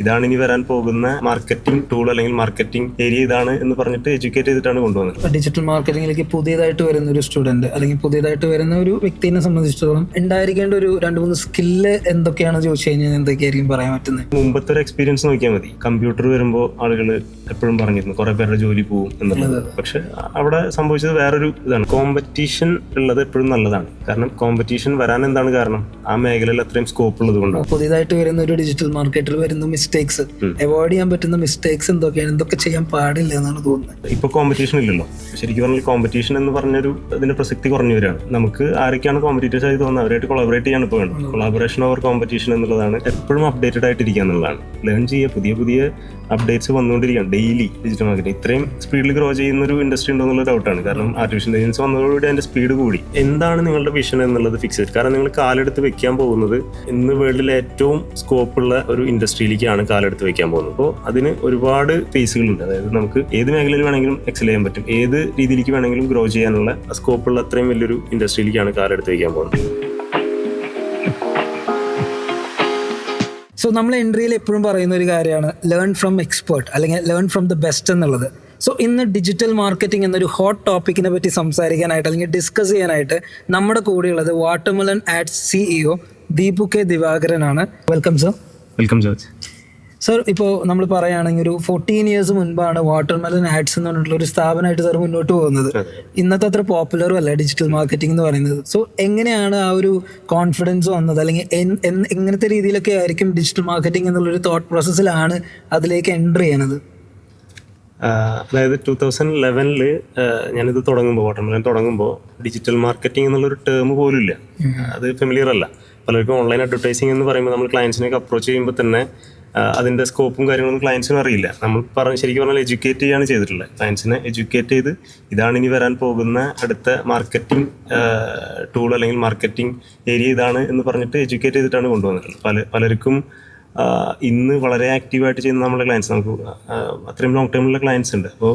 ഇതാണ് ഇനി വരാൻ പോകുന്ന മാർക്കറ്റിംഗ് ടൂൾ അല്ലെങ്കിൽ മാർക്കറ്റിംഗ് ഏരിയ ഇതാണ് എന്ന് പറഞ്ഞിട്ട് എഡ്യൂക്കേറ്റ് ചെയ്തിട്ടാണ് കൊണ്ടുവന്നത്. ഡിജിറ്റൽ മാർക്കറ്റിംഗിലേക്ക് പുതിയതായിട്ട് വരുന്ന ഒരു സ്റ്റുഡന്റ് അല്ലെങ്കിൽ പുതിയതായിട്ട് വരുന്ന ഒരു വ്യക്തിനെ സംബന്ധിച്ചിടത്തോളം ഉണ്ടായിരിക്കേണ്ട ഒരു 2-3 സ്കില്ല് എന്തൊക്കെയാണെന്ന് ചോദിച്ചു കഴിഞ്ഞാൽ എന്തൊക്കെയായിരിക്കും പറയാൻ പറ്റുന്നത്? മുമ്പത്തെ ഒരു എക്സ്പീരിയൻസ് നോക്കിയാൽ മതി. കമ്പ്യൂട്ടർ വരുമ്പോൾ ആളുകൾ എപ്പോഴും പറഞ്ഞിരുന്നു കുറെ പേരുടെ ജോലി പോകും എന്നുള്ളത്. പക്ഷെ അവിടെ സംഭവിച്ചത് വേറൊരു ഇതാണ്. കോമ്പറ്റീഷൻ ഉള്ളത് എപ്പോഴും നല്ലതാണ്. കാരണം കോമ്പറ്റീഷൻ വരാൻ എന്താണ് കാരണം? ആ മേഖലയിൽ അത്രയും സ്കോപ്പ് ഉള്ളത് കൊണ്ടാണ്. പുതിയതായിട്ട് വരുന്ന ഒരു ഡിജിറ്റൽ മാർക്കറ്റിൽ വരുന്ന മിസ്റ്റേക്സ് അവോയ്ഡ് ചെയ്യാൻ പറ്റുന്ന മിസ്റ്റേക്സ് എന്തൊക്കെയാണ്, എന്തൊക്കെ ചെയ്യാൻ പാടില്ല എന്നാണ് തോന്നുന്നത്? ഇപ്പൊ കോമ്പറ്റീഷൻ ഇല്ലല്ലോ. ശരിക്കും പറഞ്ഞാൽ കോമ്പറ്റീഷൻ എന്ന് പറഞ്ഞൊരു അതിന്റെ പ്രസക്തി കുറഞ്ഞു വരികയാണ്. നമുക്ക് ആരൊക്കെയാണ് കോമ്പറ്റീറ്റേഴ്സ് ആയി തോന്നുന്നത് അവരായിട്ട് കൊളാബറേറ്റ് ചെയ്യാൻ ഇപ്പോൾ വേണം. കൊളാബറേഷൻ ഓവർ കോമ്പറ്റീഷൻ എന്നുള്ളതാണ്. എപ്പോഴും അപ്ഡേറ്റഡ് ആയിട്ടിരിക്കുക എന്നുള്ളതാണ്. ലേൺ ചെയ്യുക, പുതിയ പുതിയ അപ്ഡേറ്റ്സ് വന്നുകൊണ്ടിരിക്കുകയാണ് ഡെയിലി. ഡിജിറ്റൽ മാർക്കറ്റിംഗ് ഇത്രയും സ്പീഡിൽ ഗ്രോ ചെയ്യുന്ന ഒരു ഇൻഡസ്ട്രി ഉണ്ടോ എന്നുള്ള ഡൗട്ടാണ്. കാരണം ആർട്ടിഫിഷ്യൽ ഇന്റലിജൻസ് വന്നതോടുകൂടി അതിന്റെ സ്പീഡ് കൂടി. എന്താണ് നിങ്ങളുടെ വിഷൻ എന്നുള്ളത് ഫിക്സ് ചെയ്ത്, കാരണം നിങ്ങൾ കാലെടുത്ത് വെക്കാൻ പോകുന്നത് ഇന്ന് വേൾഡിലെ ഏറ്റവും സ്കോപ്പുള്ള ഒരു ഇൻഡസ്ട്രിയിലേക്കാണ് കാലെടുത്ത് വെക്കാൻ പോകുന്നത്. അപ്പോൾ അതിന് ഒരുപാട് ഫേസുകളുണ്ട്. അതായത് നമുക്ക് ഏത് മേഖലയിൽ വേണമെങ്കിലും എക്സൽ ചെയ്യാൻ പറ്റും, ഏത് രീതിയിലേക്ക് വേണമെങ്കിലും ഗ്രോ ചെയ്യാനുള്ള സ്കോപ്പുള്ള അത്രയും വലിയൊരു ഇൻഡസ്ട്രിയിലേക്കാണ് കാലെടുത്ത് വെക്കാൻ പോകുന്നത്. സോ നമ്മൾ എൻട്രിയിൽ എപ്പോഴും പറയുന്ന ഒരു കാര്യമാണ് ലേൺ ഫ്രം എക്സ്പേർട്ട് അല്ലെങ്കിൽ ലേൺ ഫ്രം ദ ബെസ്റ്റ് എന്നുള്ളത്. സോ ഇന്ന് ഡിജിറ്റൽ മാർക്കറ്റിംഗ് എന്നൊരു ഹോട്ട് ടോപ്പിക്കിനെ പറ്റി സംസാരിക്കാനായിട്ട് അല്ലെങ്കിൽ ഡിസ്കസ് ചെയ്യാനായിട്ട് നമ്മുടെ കൂടെയുള്ളത് watermelon ads CEO Deepu K ദിവാകരനാണ്. Welcome sir. Welcome George. Sir, ഇപ്പോൾ നമ്മൾ പറയുകയാണെങ്കിൽ ഒരു 14 years മുൻപാണ് വാട്ടർമെലൺ ആഡ്സ് എന്ന് പറഞ്ഞിട്ടുള്ള ഒരു സ്ഥാപനമായിട്ട് സാർ മുന്നോട്ട് പോകുന്നത്. ഇന്നത്തെ അത്ര പോപ്പുലറും അല്ല ഡിജിറ്റൽ മാർക്കറ്റിംഗ് എന്ന് പറയുന്നത്. സോ എങ്ങനെയാണ് ആ ഒരു കോൺഫിഡൻസ് വന്നത്, അല്ലെങ്കിൽ എങ്ങനത്തെ രീതിയിലൊക്കെ ആയിരിക്കും ഡിജിറ്റൽ മാർക്കറ്റിംഗ് എന്നുള്ളൊരു തോട്ട് പ്രോസസ്സിലാണ് അതിലേക്ക് എൻ്റർ ചെയ്യണത്? അതായത് 2011 ഞാനിത് വാട്ടർമെലൺ തുടങ്ങുമ്പോൾ ഡിജിറ്റൽ മാർക്കറ്റിംഗ് എന്നുള്ളൊരു ടേം പോലും ഇല്ല. അത് ഫെമിലിയർ അല്ല. പലർക്കും ഓൺലൈൻ അഡ്വർടൈസിംഗ് എന്ന് പറയുമ്പോൾ നമ്മൾ ക്ലയൻസിനൊക്കെ അപ്രോച്ച് ചെയ്യുമ്പോൾ തന്നെ അതിൻ്റെ സ്കോപ്പും കാര്യങ്ങളൊന്നും ക്ലയൻസിനും അറിയില്ല. നമ്മൾ ശരിക്കും പറഞ്ഞാൽ എഡ്യൂക്കേറ്റ് ചെയ്യാണ് ചെയ്തിട്ടുള്ളത്. ക്ലയൻസിനെ എഡ്യൂക്കേറ്റ് ചെയ്ത് ഇതാണ് ഇനി വരാൻ പോകുന്ന അടുത്ത മാർക്കറ്റിംഗ് ടൂൾ അല്ലെങ്കിൽ മാർക്കറ്റിംഗ് ഏരിയ ഇതാണ് എന്ന് പറഞ്ഞിട്ട് എഡ്യൂക്കേറ്റ് ചെയ്തിട്ടാണ് കൊണ്ടുവന്നിട്ടുള്ളത്. പലർക്കും ഇന്ന് വളരെ ആക്റ്റീവായിട്ട് ചെയ്യുന്ന നമ്മുടെ ക്ലയൻസ്, നമുക്ക് അത്രയും ലോങ് ടൈമുള്ള ക്ലയൻസ് ഉണ്ട്. അപ്പോൾ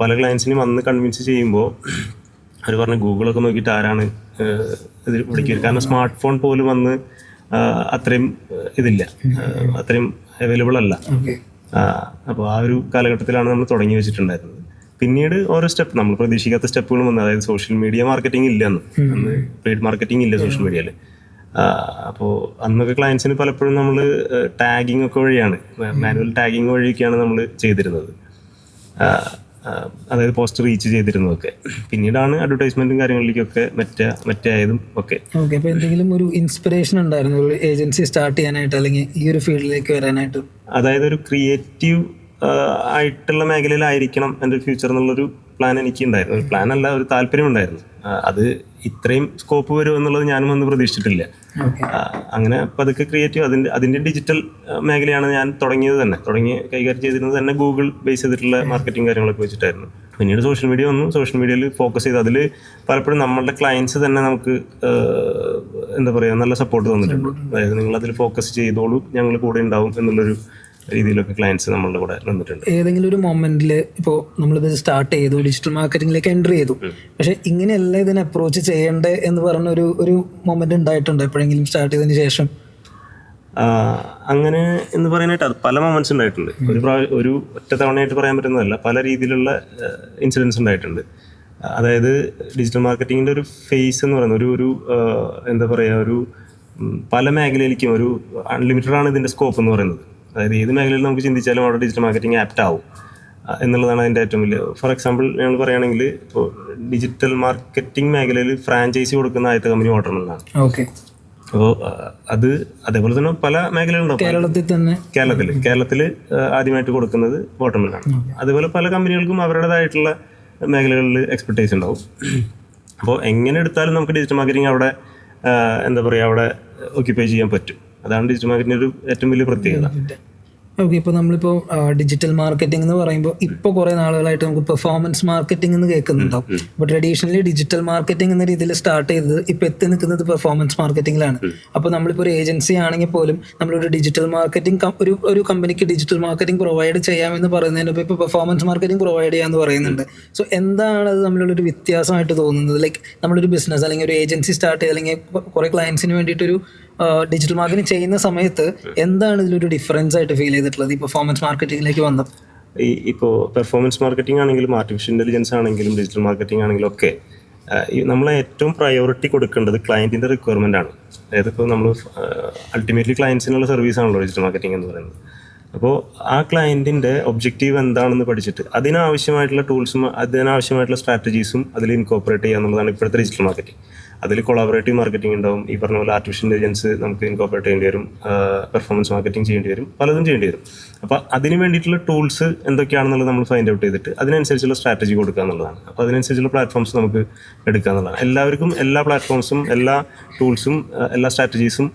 പല ക്ലയൻസിനും വന്ന് കൺവിൻസ് ചെയ്യുമ്പോൾ അവർ പറഞ്ഞ് ഗൂഗിളൊക്കെ നോക്കിയിട്ട് ആരാണ് ഇത് വിളിക്കുക. കാരണം സ്മാർട്ട് ഫോൺ പോലും വന്ന് അത്രയും ഇതില്ല, അത്രയും അവൈലബിൾ അല്ല. അപ്പോൾ ആ ഒരു കാലഘട്ടത്തിലാണ് നമ്മൾ തുടങ്ങി വെച്ചിട്ടുണ്ടായിരുന്നത്. പിന്നീട് ഓരോ സ്റ്റെപ്പ് നമ്മൾ പ്രതീക്ഷിക്കാത്ത സ്റ്റെപ്പുകളും വന്നു. അതായത് സോഷ്യൽ മീഡിയ മാർക്കറ്റിംഗ് ഇല്ല, അന്ന് പെയ്ഡ് മാർക്കറ്റിംഗ് ഇല്ല സോഷ്യൽ മീഡിയയിൽ. അപ്പോൾ അന്നൊക്കെ ക്ലയൻസിന് പലപ്പോഴും നമ്മൾ ടാഗിങ് ഒക്കെ വഴിയാണ്, മാനുവൽ ടാഗിങ് വഴിയൊക്കെയാണ് നമ്മൾ ചെയ്തിരുന്നത്. അതായത് പോസ്റ്റ് റീച്ച് ചെയ്തിരുന്നതൊക്കെ. പിന്നീടാണ് അഡ്വർടൈസ്മെന്റും കാര്യങ്ങളിലേക്കൊക്കെ മറ്റായതും ഒക്കെ. ഓക്കെ, അപ്പോൾ എന്തെങ്കിലും ഒരു ഇൻസ്പിറേഷൻ ഉണ്ടായിരുന്നു ഒരു ഏജൻസി സ്റ്റാർട്ട് ചെയ്യാനായിട്ട് അല്ലെങ്കിൽ ഈ ഒരു ഫീൽഡിലേക്ക് വരാനായിട്ട്? അതായത് ഒരു ക്രിയേറ്റീവ് ആയിട്ടുള്ള മേഖലയിലായിരിക്കണം എൻ്റെ ഫ്യൂച്ചർ എന്നുള്ളൊരു പ്ലാൻ എനിക്കുണ്ടായിരുന്നു. ഒരു പ്ലാൻ അല്ല, ഒരു താല്പര്യം ഉണ്ടായിരുന്നു. അത് ഇത്രയും സ്കോപ്പ് വരും എന്നുള്ളത് ഞാനും ഒന്നും പ്രതീക്ഷിച്ചിട്ടില്ല. അങ്ങനെ പതുക്കെ ക്രിയേറ്റീവ് അതിൻ്റെ ഡിജിറ്റൽ മേഖലയാണ് ഞാൻ കൈകാര്യം ചെയ്തിരുന്നത് തന്നെ ഗൂഗിൾ ബേസ് ചെയ്തിട്ടുള്ള മാർക്കറ്റിംഗ് കാര്യങ്ങളൊക്കെ വെച്ചിട്ടായിരുന്നു. പിന്നീട് സോഷ്യൽ മീഡിയ വന്നു. സോഷ്യൽ മീഡിയയിൽ ഫോക്കസ് ചെയ്ത് അതിൽ പലപ്പോഴും നമ്മളുടെ ക്ലയൻസ് തന്നെ നമുക്ക് എന്താ പറയുക നല്ല സപ്പോർട്ട് തന്നിട്ടുണ്ട്. അതായത് നിങ്ങളതിൽ ഫോക്കസ് ചെയ്തോളൂ, ഞങ്ങൾ കൂടെ ഉണ്ടാവും എന്നുള്ളൊരു രീതിയിലൊക്കെ ക്ലയൻസ് നമ്മളുടെ കൂടെ നിന്നിട്ടുണ്ട്. ഏതെങ്കിലും ഒരു മൊമെന്റിൽ ഇപ്പോൾ നമ്മളിത് സ്റ്റാർട്ട് ചെയ്തു, ഡിജിറ്റൽ മാർക്കറ്റിംഗിലേക്ക് എൻ്റർ ചെയ്തു, പക്ഷേ ഇങ്ങനെയല്ല ഇതിനെ അപ്രോച്ച് ചെയ്യേണ്ടത് എന്ന് പറഞ്ഞ ഒരു മൊമെന്റ് ഉണ്ടായിട്ടുണ്ടോ എപ്പോഴെങ്കിലും സ്റ്റാർട്ട് ചെയ്തതിന് ശേഷം? അങ്ങനെ എന്ന് പറയാനായിട്ട് അത് പല മൊമെന്റ്സ് ഉണ്ടായിട്ടുണ്ട്. ഒരു ഒറ്റ തവണയായിട്ട് പറയാൻ പറ്റുന്നതല്ല, പല രീതിയിലുള്ള ഇൻസിഡൻസ് ഉണ്ടായിട്ടുണ്ട്. അതായത് ഡിജിറ്റൽ മാർക്കറ്റിങ്ങിൻ്റെ ഒരു ഫേസ് എന്ന് പറയുന്നത് ഒരു എന്താ പറയുക, ഒരു പല മേഖലയിലേക്കും ഒരു അൺലിമിറ്റഡ് ആണ് ഇതിൻ്റെ സ്കോപ്പ് എന്ന് പറയുന്നത്. അതായത് ഏത് മേഖലയിൽ നമുക്ക് ചിന്തിച്ചാലും അവിടെ ഡിജിറ്റൽ മാർക്കറ്റിംഗ് ആപ്റ്റ് ആവും എന്നുള്ളതാണ് അതിൻ്റെ ഏറ്റവും വലിയ. ഫോർ എക്സാമ്പിൾ ഞങ്ങൾ പറയുകയാണെങ്കിൽ ഇപ്പോൾ ഡിജിറ്റൽ മാർക്കറ്റിംഗ് മേഖലയിൽ ഫ്രാഞ്ചൈസി കൊടുക്കുന്ന ആദ്യത്തെ കമ്പനി വാട്ടർമെലനാണ്. ഓക്കെ, അപ്പോൾ അത് അതേപോലെ തന്നെ പല മേഖലകളുണ്ടാവും. കേരളത്തിൽ ആദ്യമായിട്ട് കൊടുക്കുന്നത് വാട്ടർമെലനാണ്. അതുപോലെ പല കമ്പനികൾക്കും അവരുടേതായിട്ടുള്ള മേഖലകളിൽ എക്സ്പെർട്ടൈസ് ഉണ്ടാവും. അപ്പോൾ എങ്ങനെ എടുത്താലും നമുക്ക് ഡിജിറ്റൽ മാർക്കറ്റിംഗ് അവിടെ എന്താ പറയുക, അവിടെ ഓക്യുപ്പൈ ചെയ്യാൻ പറ്റും. അതാണ് ഡിജിറ്റൽ മാർക്കറ്റിൻ്റെ ഒരു ഏറ്റവും വലിയ പ്രത്യേകത. ഓക്കെ, ഇപ്പോൾ നമ്മളിപ്പോൾ ഡിജിറ്റൽ മാർക്കറ്റിംഗ് എന്ന് പറയുമ്പോൾ ഇപ്പോൾ കുറേ നാളുകളായിട്ട് നമുക്ക് പെർഫോമൻസ് മാർക്കറ്റിംഗ് എന്ന് കേൾക്കുന്നുണ്ടാവും. അപ്പോൾ ട്രഡീഷണലി ഡിജിറ്റൽ മാർക്കറ്റിംഗ് എന്ന രീതിയിൽ സ്റ്റാർട്ട് ചെയ്തത് ഇപ്പോൾ എത്തി നിൽക്കുന്നത് പെർഫോമൻസ് മാർക്കറ്റിംഗിലാണ്. അപ്പോൾ നമ്മളിപ്പോൾ ഒരു ഏജൻസി ആണെങ്കിൽ പോലും നമ്മളൊരു ഡിജിറ്റൽ മാർക്കറ്റിംഗ് ഒരു കമ്പനിക്ക് ഡിജിറ്റൽ മാർക്കറ്റിംഗ് പ്രൊവൈഡ് ചെയ്യാമെന്ന് പറയുന്നതിന് ഇപ്പോൾ പെർഫോമൻസ് മാർക്കറ്റിംഗ് പ്രൊവൈഡ് ചെയ്യാമെന്ന് പറയുന്നുണ്ട്. സോ എന്താണ് അത് തമ്മിലുള്ളൊരു വ്യത്യാസമായിട്ട് തോന്നുന്നത്? ലൈക്ക് നമ്മളൊരു ബിസിനസ് അല്ലെങ്കിൽ ഒരു ഏജൻസി സ്റ്റാർട്ട് ചെയ്ത് അല്ലെങ്കിൽ കുറേ ക്ലയൻസിന് വേണ്ടിയിട്ടൊരു ഡിജിറ്റൽ മാർക്കറ്റിംഗ് ചെയ്യുന്ന സമയത്ത് എന്താണ് ഇതിലൊരു ഡിഫറൻസ് ആയിട്ട് ഫീൽ ചെയ്തിട്ടുള്ളത് ഈ പെർഫോമൻസ് മാർക്കറ്റിംഗിലേക്ക് വന്നപ്പോൾ? ഇപ്പോൾ പെർഫോമൻസ് മാർക്കറ്റിംഗ് ആണെങ്കിലും ആർട്ടിഫിഷ്യൽ ഇൻ്റലിജൻസ് ആണെങ്കിലും ഡിജിറ്റൽ മാർക്കറ്റിംഗ് ആണെങ്കിലും ഒക്കെ നമ്മളെ ഏറ്റവും പ്രയോറിറ്റി കൊടുക്കേണ്ടത് ക്ലയൻറ്റിൻ്റെ റിക്വയർമെൻ്റ് ആണ്. അതായത് ഇപ്പോൾ നമ്മൾ അൾട്ടിമേറ്റ്ലി ക്ലയൻസിനുള്ള സർവീസ് ആണല്ലോ ഡിജിറ്റൽ മാർക്കറ്റിംഗ് എന്ന് പറയുന്നത്. അപ്പോൾ ആ ക്ലയൻറ്റിൻ്റെ ഒബ്ജക്റ്റീവ് എന്താണെന്ന് പഠിച്ചിട്ട് അതിനാവശ്യമായിട്ടുള്ള ടൂൾസും അതിനാവശ്യമായിട്ടുള്ള സ്ട്രാറ്റജീസും അതിൽ ഇൻകോപ്പറേറ്റ് ചെയ്യുക എന്നുള്ളതാണ് ഇപ്പോഴത്തെ ഡിജിറ്റൽ മാർക്കറ്റിംഗ്. അതിൽ കൊളാബറേറ്റീവ് മാർക്കറ്റിംഗ് ഉണ്ടാവും, ഈ പറഞ്ഞ പോലെ ആർട്ടിഫിഷ്യൽ ഇൻ്റലിജൻസ് നമുക്ക് ഇൻകോപ്പറേറ്റ് ചെയ്യേണ്ടി വരും, പെർഫോമൻസ് മാർക്കറ്റിംഗ് ചെയ്യേണ്ടി വരും, പലതും ചെയ്യേണ്ടി വരും. അപ്പോൾ അതിന് വേണ്ടിയിട്ടുള്ള ടൂൾസ് എന്തൊക്കെയാണെന്നുള്ളത് നമ്മൾ ഫൈൻഡ് ഔട്ട് ചെയ്തിട്ട് അതിനനുസരിച്ചുള്ള സ്ട്രാറ്റജി കൊടുക്കുക എന്നുള്ളതാണ്. അപ്പോൾ അതിനനുസരിച്ചുള്ള പ്ലാറ്റ്ഫോംസ് നമുക്ക് എടുക്കുക എന്നുള്ളതാണ്. എല്ലാവർക്കും എല്ലാ പ്ലാറ്റ്ഫോംസും എല്ലാ ടൂൾസും എല്ലാ സ്ട്രാറ്റജീസും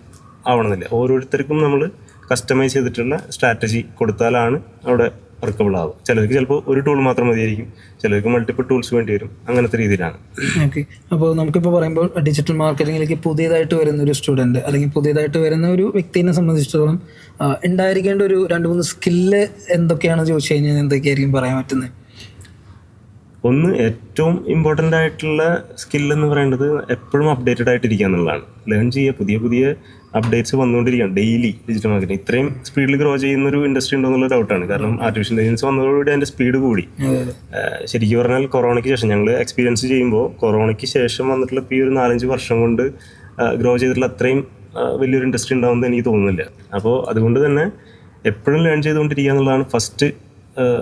ആവണമെന്നില്ല. ഓരോരുത്തർക്കും നമ്മൾ കസ്റ്റമൈസ് ചെയ്തിട്ടുള്ള സ്ട്രാറ്റജി കൊടുത്താലാണ് അവിടെ വർക്കബിൾ ആവും. ചിലർക്ക് ചിലപ്പോൾ ഒരു ടൂൾ മാത്രം മതിയായിരിക്കും, ചിലർക്ക് മൾട്ടിപ്പിൾ ടൂൾസ് വേണ്ടി വരും. അങ്ങനത്തെ രീതിയിലാണ്. ഓക്കെ. അപ്പോൾ നമുക്കിപ്പോൾ പറയുമ്പോൾ ഡിജിറ്റൽ മാർക്കറ്റിംഗിലേക്ക് പുതിയതായിട്ട് വരുന്ന ഒരു സ്റ്റുഡൻറ്റ് അല്ലെങ്കിൽ പുതിയതായിട്ട് വരുന്ന ഒരു വ്യക്തിനെ സംബന്ധിച്ചിടത്തോളം ഉണ്ടായിരിക്കേണ്ട ഒരു 2-3 സ്കില്ല് എന്തൊക്കെയാണെന്ന് ചോദിച്ചു കഴിഞ്ഞാൽ എന്തൊക്കെയായിരിക്കും പറയാൻ പറ്റുന്നത്? ഒന്ന്, ഏറ്റവും ഇമ്പോർട്ടൻ്റ് ആയിട്ടുള്ള സ്കിൽ എന്ന് പറയുന്നത് എപ്പോഴും അപ്ഡേറ്റഡ് ആയിട്ടിരിക്കുക എന്നുള്ളതാണ്. ലേൺ ചെയ്യുക, പുതിയ പുതിയ അപ്ഡേറ്റ്സ് വന്നുകൊണ്ടിരിക്കുകയാണ് ഡെയിലി. ഡിജിറ്റൽ മാർക്കറ്റിംഗ് ഇത്രയും സ്പീഡിൽ ഗ്രോ ചെയ്യുന്നൊരു ഇൻഡസ്ട്രി ഉണ്ടോ എന്നുള്ള ഡൗട്ടാണ്. കാരണം ആർട്ടിഫിഷ്യൽ ഇൻ്റലിജൻസ് വന്നതോടുകൂടി അതിൻ്റെ സ്പീഡ് കൂടി. ശരിക്കും പറഞ്ഞാൽ കൊറോണയ്ക്ക് ശേഷം ഞങ്ങൾ എക്സ്പീരിയൻസ് ചെയ്യുമ്പോൾ കൊറോണയ്ക്ക് ശേഷം വന്നിട്ടുള്ള ഈ ഒരു 4-5 വർഷം കൊണ്ട് ഗ്രോ ചെയ്തിട്ടുള്ള അത്രയും വലിയൊരു ഇൻഡസ്ട്രി ഉണ്ടാവുമെന്ന് എനിക്ക് തോന്നുന്നില്ല. അപ്പോൾ അതുകൊണ്ട് തന്നെ എപ്പോഴും ലേൺ ചെയ്തുകൊണ്ടിരിക്കുക എന്നുള്ളതാണ് ഫസ്റ്റ്.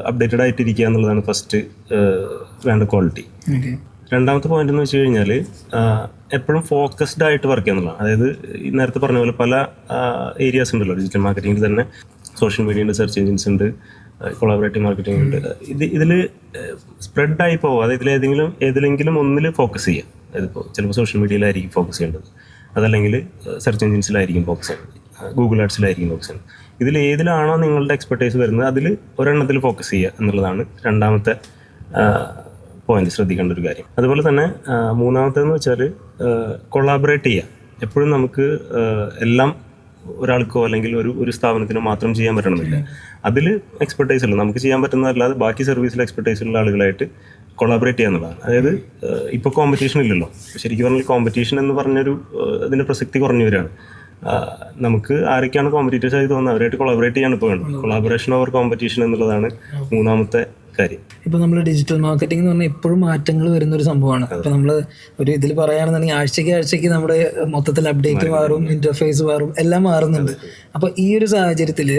അപ്ഡേറ്റഡ് ആയിട്ടിരിക്കുക എന്നുള്ളതാണ് ഫസ്റ്റ് വേണ്ട ക്വാളിറ്റി. രണ്ടാമത്തെ പോയിന്റ് എന്ന് വെച്ച് കഴിഞ്ഞാൽ എപ്പോഴും ഫോക്കസ്ഡ് ആയിട്ട് വർക്ക് ചെയ്യുക എന്നുള്ളതാണ്. അതായത് ഈ നേരത്തെ പറഞ്ഞ പോലെ പല ഏരിയാസ് ഉണ്ടല്ലോ ഡിജിറ്റൽ മാർക്കറ്റിംഗിൽ തന്നെ. സോഷ്യൽ മീഡിയ ഉണ്ട്, സെർച്ച് എഞ്ചിൻസ് ഉണ്ട്, കൊളാബറേറ്റീവ് മാർക്കറ്റിംഗ് ഉണ്ട്. ഇതിൽ സ്പ്രെഡായി പോകുക. അതായത് ഏതിലെങ്കിലും ഒന്നിൽ ഫോക്കസ് ചെയ്യുക. അതിപ്പോൾ ചിലപ്പോൾ സോഷ്യൽ മീഡിയയിലായിരിക്കും ഫോക്കസ് ചെയ്യേണ്ടത്, അതല്ലെങ്കിൽ സെർച്ച് എഞ്ചിൻസിലായിരിക്കും ഫോക്കസ് ചെയ്യേണ്ടത്, ഗൂഗിൾ ആഡ്സിലായിരിക്കും ഫോക്കസ് ചെയ്യുന്നത്. ഇതിൽ ഏതിലാണോ നിങ്ങളുടെ എക്സ്പെർട്ടൈസ് വരുന്നത് അതിൽ ഒരെണ്ണത്തിൽ ഫോക്കസ് ചെയ്യുക എന്നുള്ളതാണ് രണ്ടാമത്തെ പോയിന്റ്, ശ്രദ്ധിക്കേണ്ട ഒരു കാര്യം. അതുപോലെ തന്നെ മൂന്നാമത്തേന്ന് വെച്ചാൽ കൊളാബറേറ്റ് ചെയ്യുക. എപ്പോഴും നമുക്ക് എല്ലാം ഒരാൾക്കോ അല്ലെങ്കിൽ ഒരു സ്ഥാപനത്തിനോ മാത്രം ചെയ്യാൻ പറ്റണമെന്നില്ല. അതിൽ എക്സ്പെർട്ടൈസ് ഉള്ള നമുക്ക് ചെയ്യാൻ പറ്റുന്നതല്ലാതെ ബാക്കി സർവീസിൽ എക്സ്പെർട്ടൈസ് ഉള്ള ആളുകളായിട്ട് കൊളാബറേറ്റ് ചെയ്യുക എന്നുള്ളതാണ്. അതായത് ഇപ്പോൾ കോമ്പറ്റീഷൻ ഇല്ലല്ലോ. ശരിക്കും പറഞ്ഞാൽ കോമ്പറ്റീഷൻ എന്ന് പറഞ്ഞൊരു അതിൻ്റെ പ്രസക്തി കുറഞ്ഞു വരികയാണ്. നമുക്ക് ആരൊക്കെയാണ് കോമ്പറ്റീറ്റേഴ്സ് ആയി തോന്നുന്നത് അവരായിട്ട് കൊളാബറേറ്റ് ചെയ്യാൻ ഇപ്പോൾ വേണ്ടത്. കൊളാബറേഷൻ ഓവർ കോമ്പറ്റീഷൻ എന്നുള്ളതാണ് മൂന്നാമത്തെ കാര്യം. ഇപ്പോൾ നമ്മൾ ഡിജിറ്റൽ മാർക്കറ്റിംഗ് എന്ന് പറഞ്ഞാൽ എപ്പോഴും മാറ്റങ്ങൾ വരുന്ന ഒരു സംഭവമാണ്. ഇപ്പോൾ നമ്മൾ ഒരു ഇതിൽ പറയുകയാണെന്നുണ്ടെങ്കിൽ ആഴ്ചയ്ക്ക് നമ്മുടെ മൊത്തത്തിൽ അപ്ഡേറ്റ് മാറും, ഇന്റർഫേസ് മാറും, എല്ലാം മാറുന്നുണ്ട്. അപ്പോൾ ഈ ഒരു സാഹചര്യത്തിൽ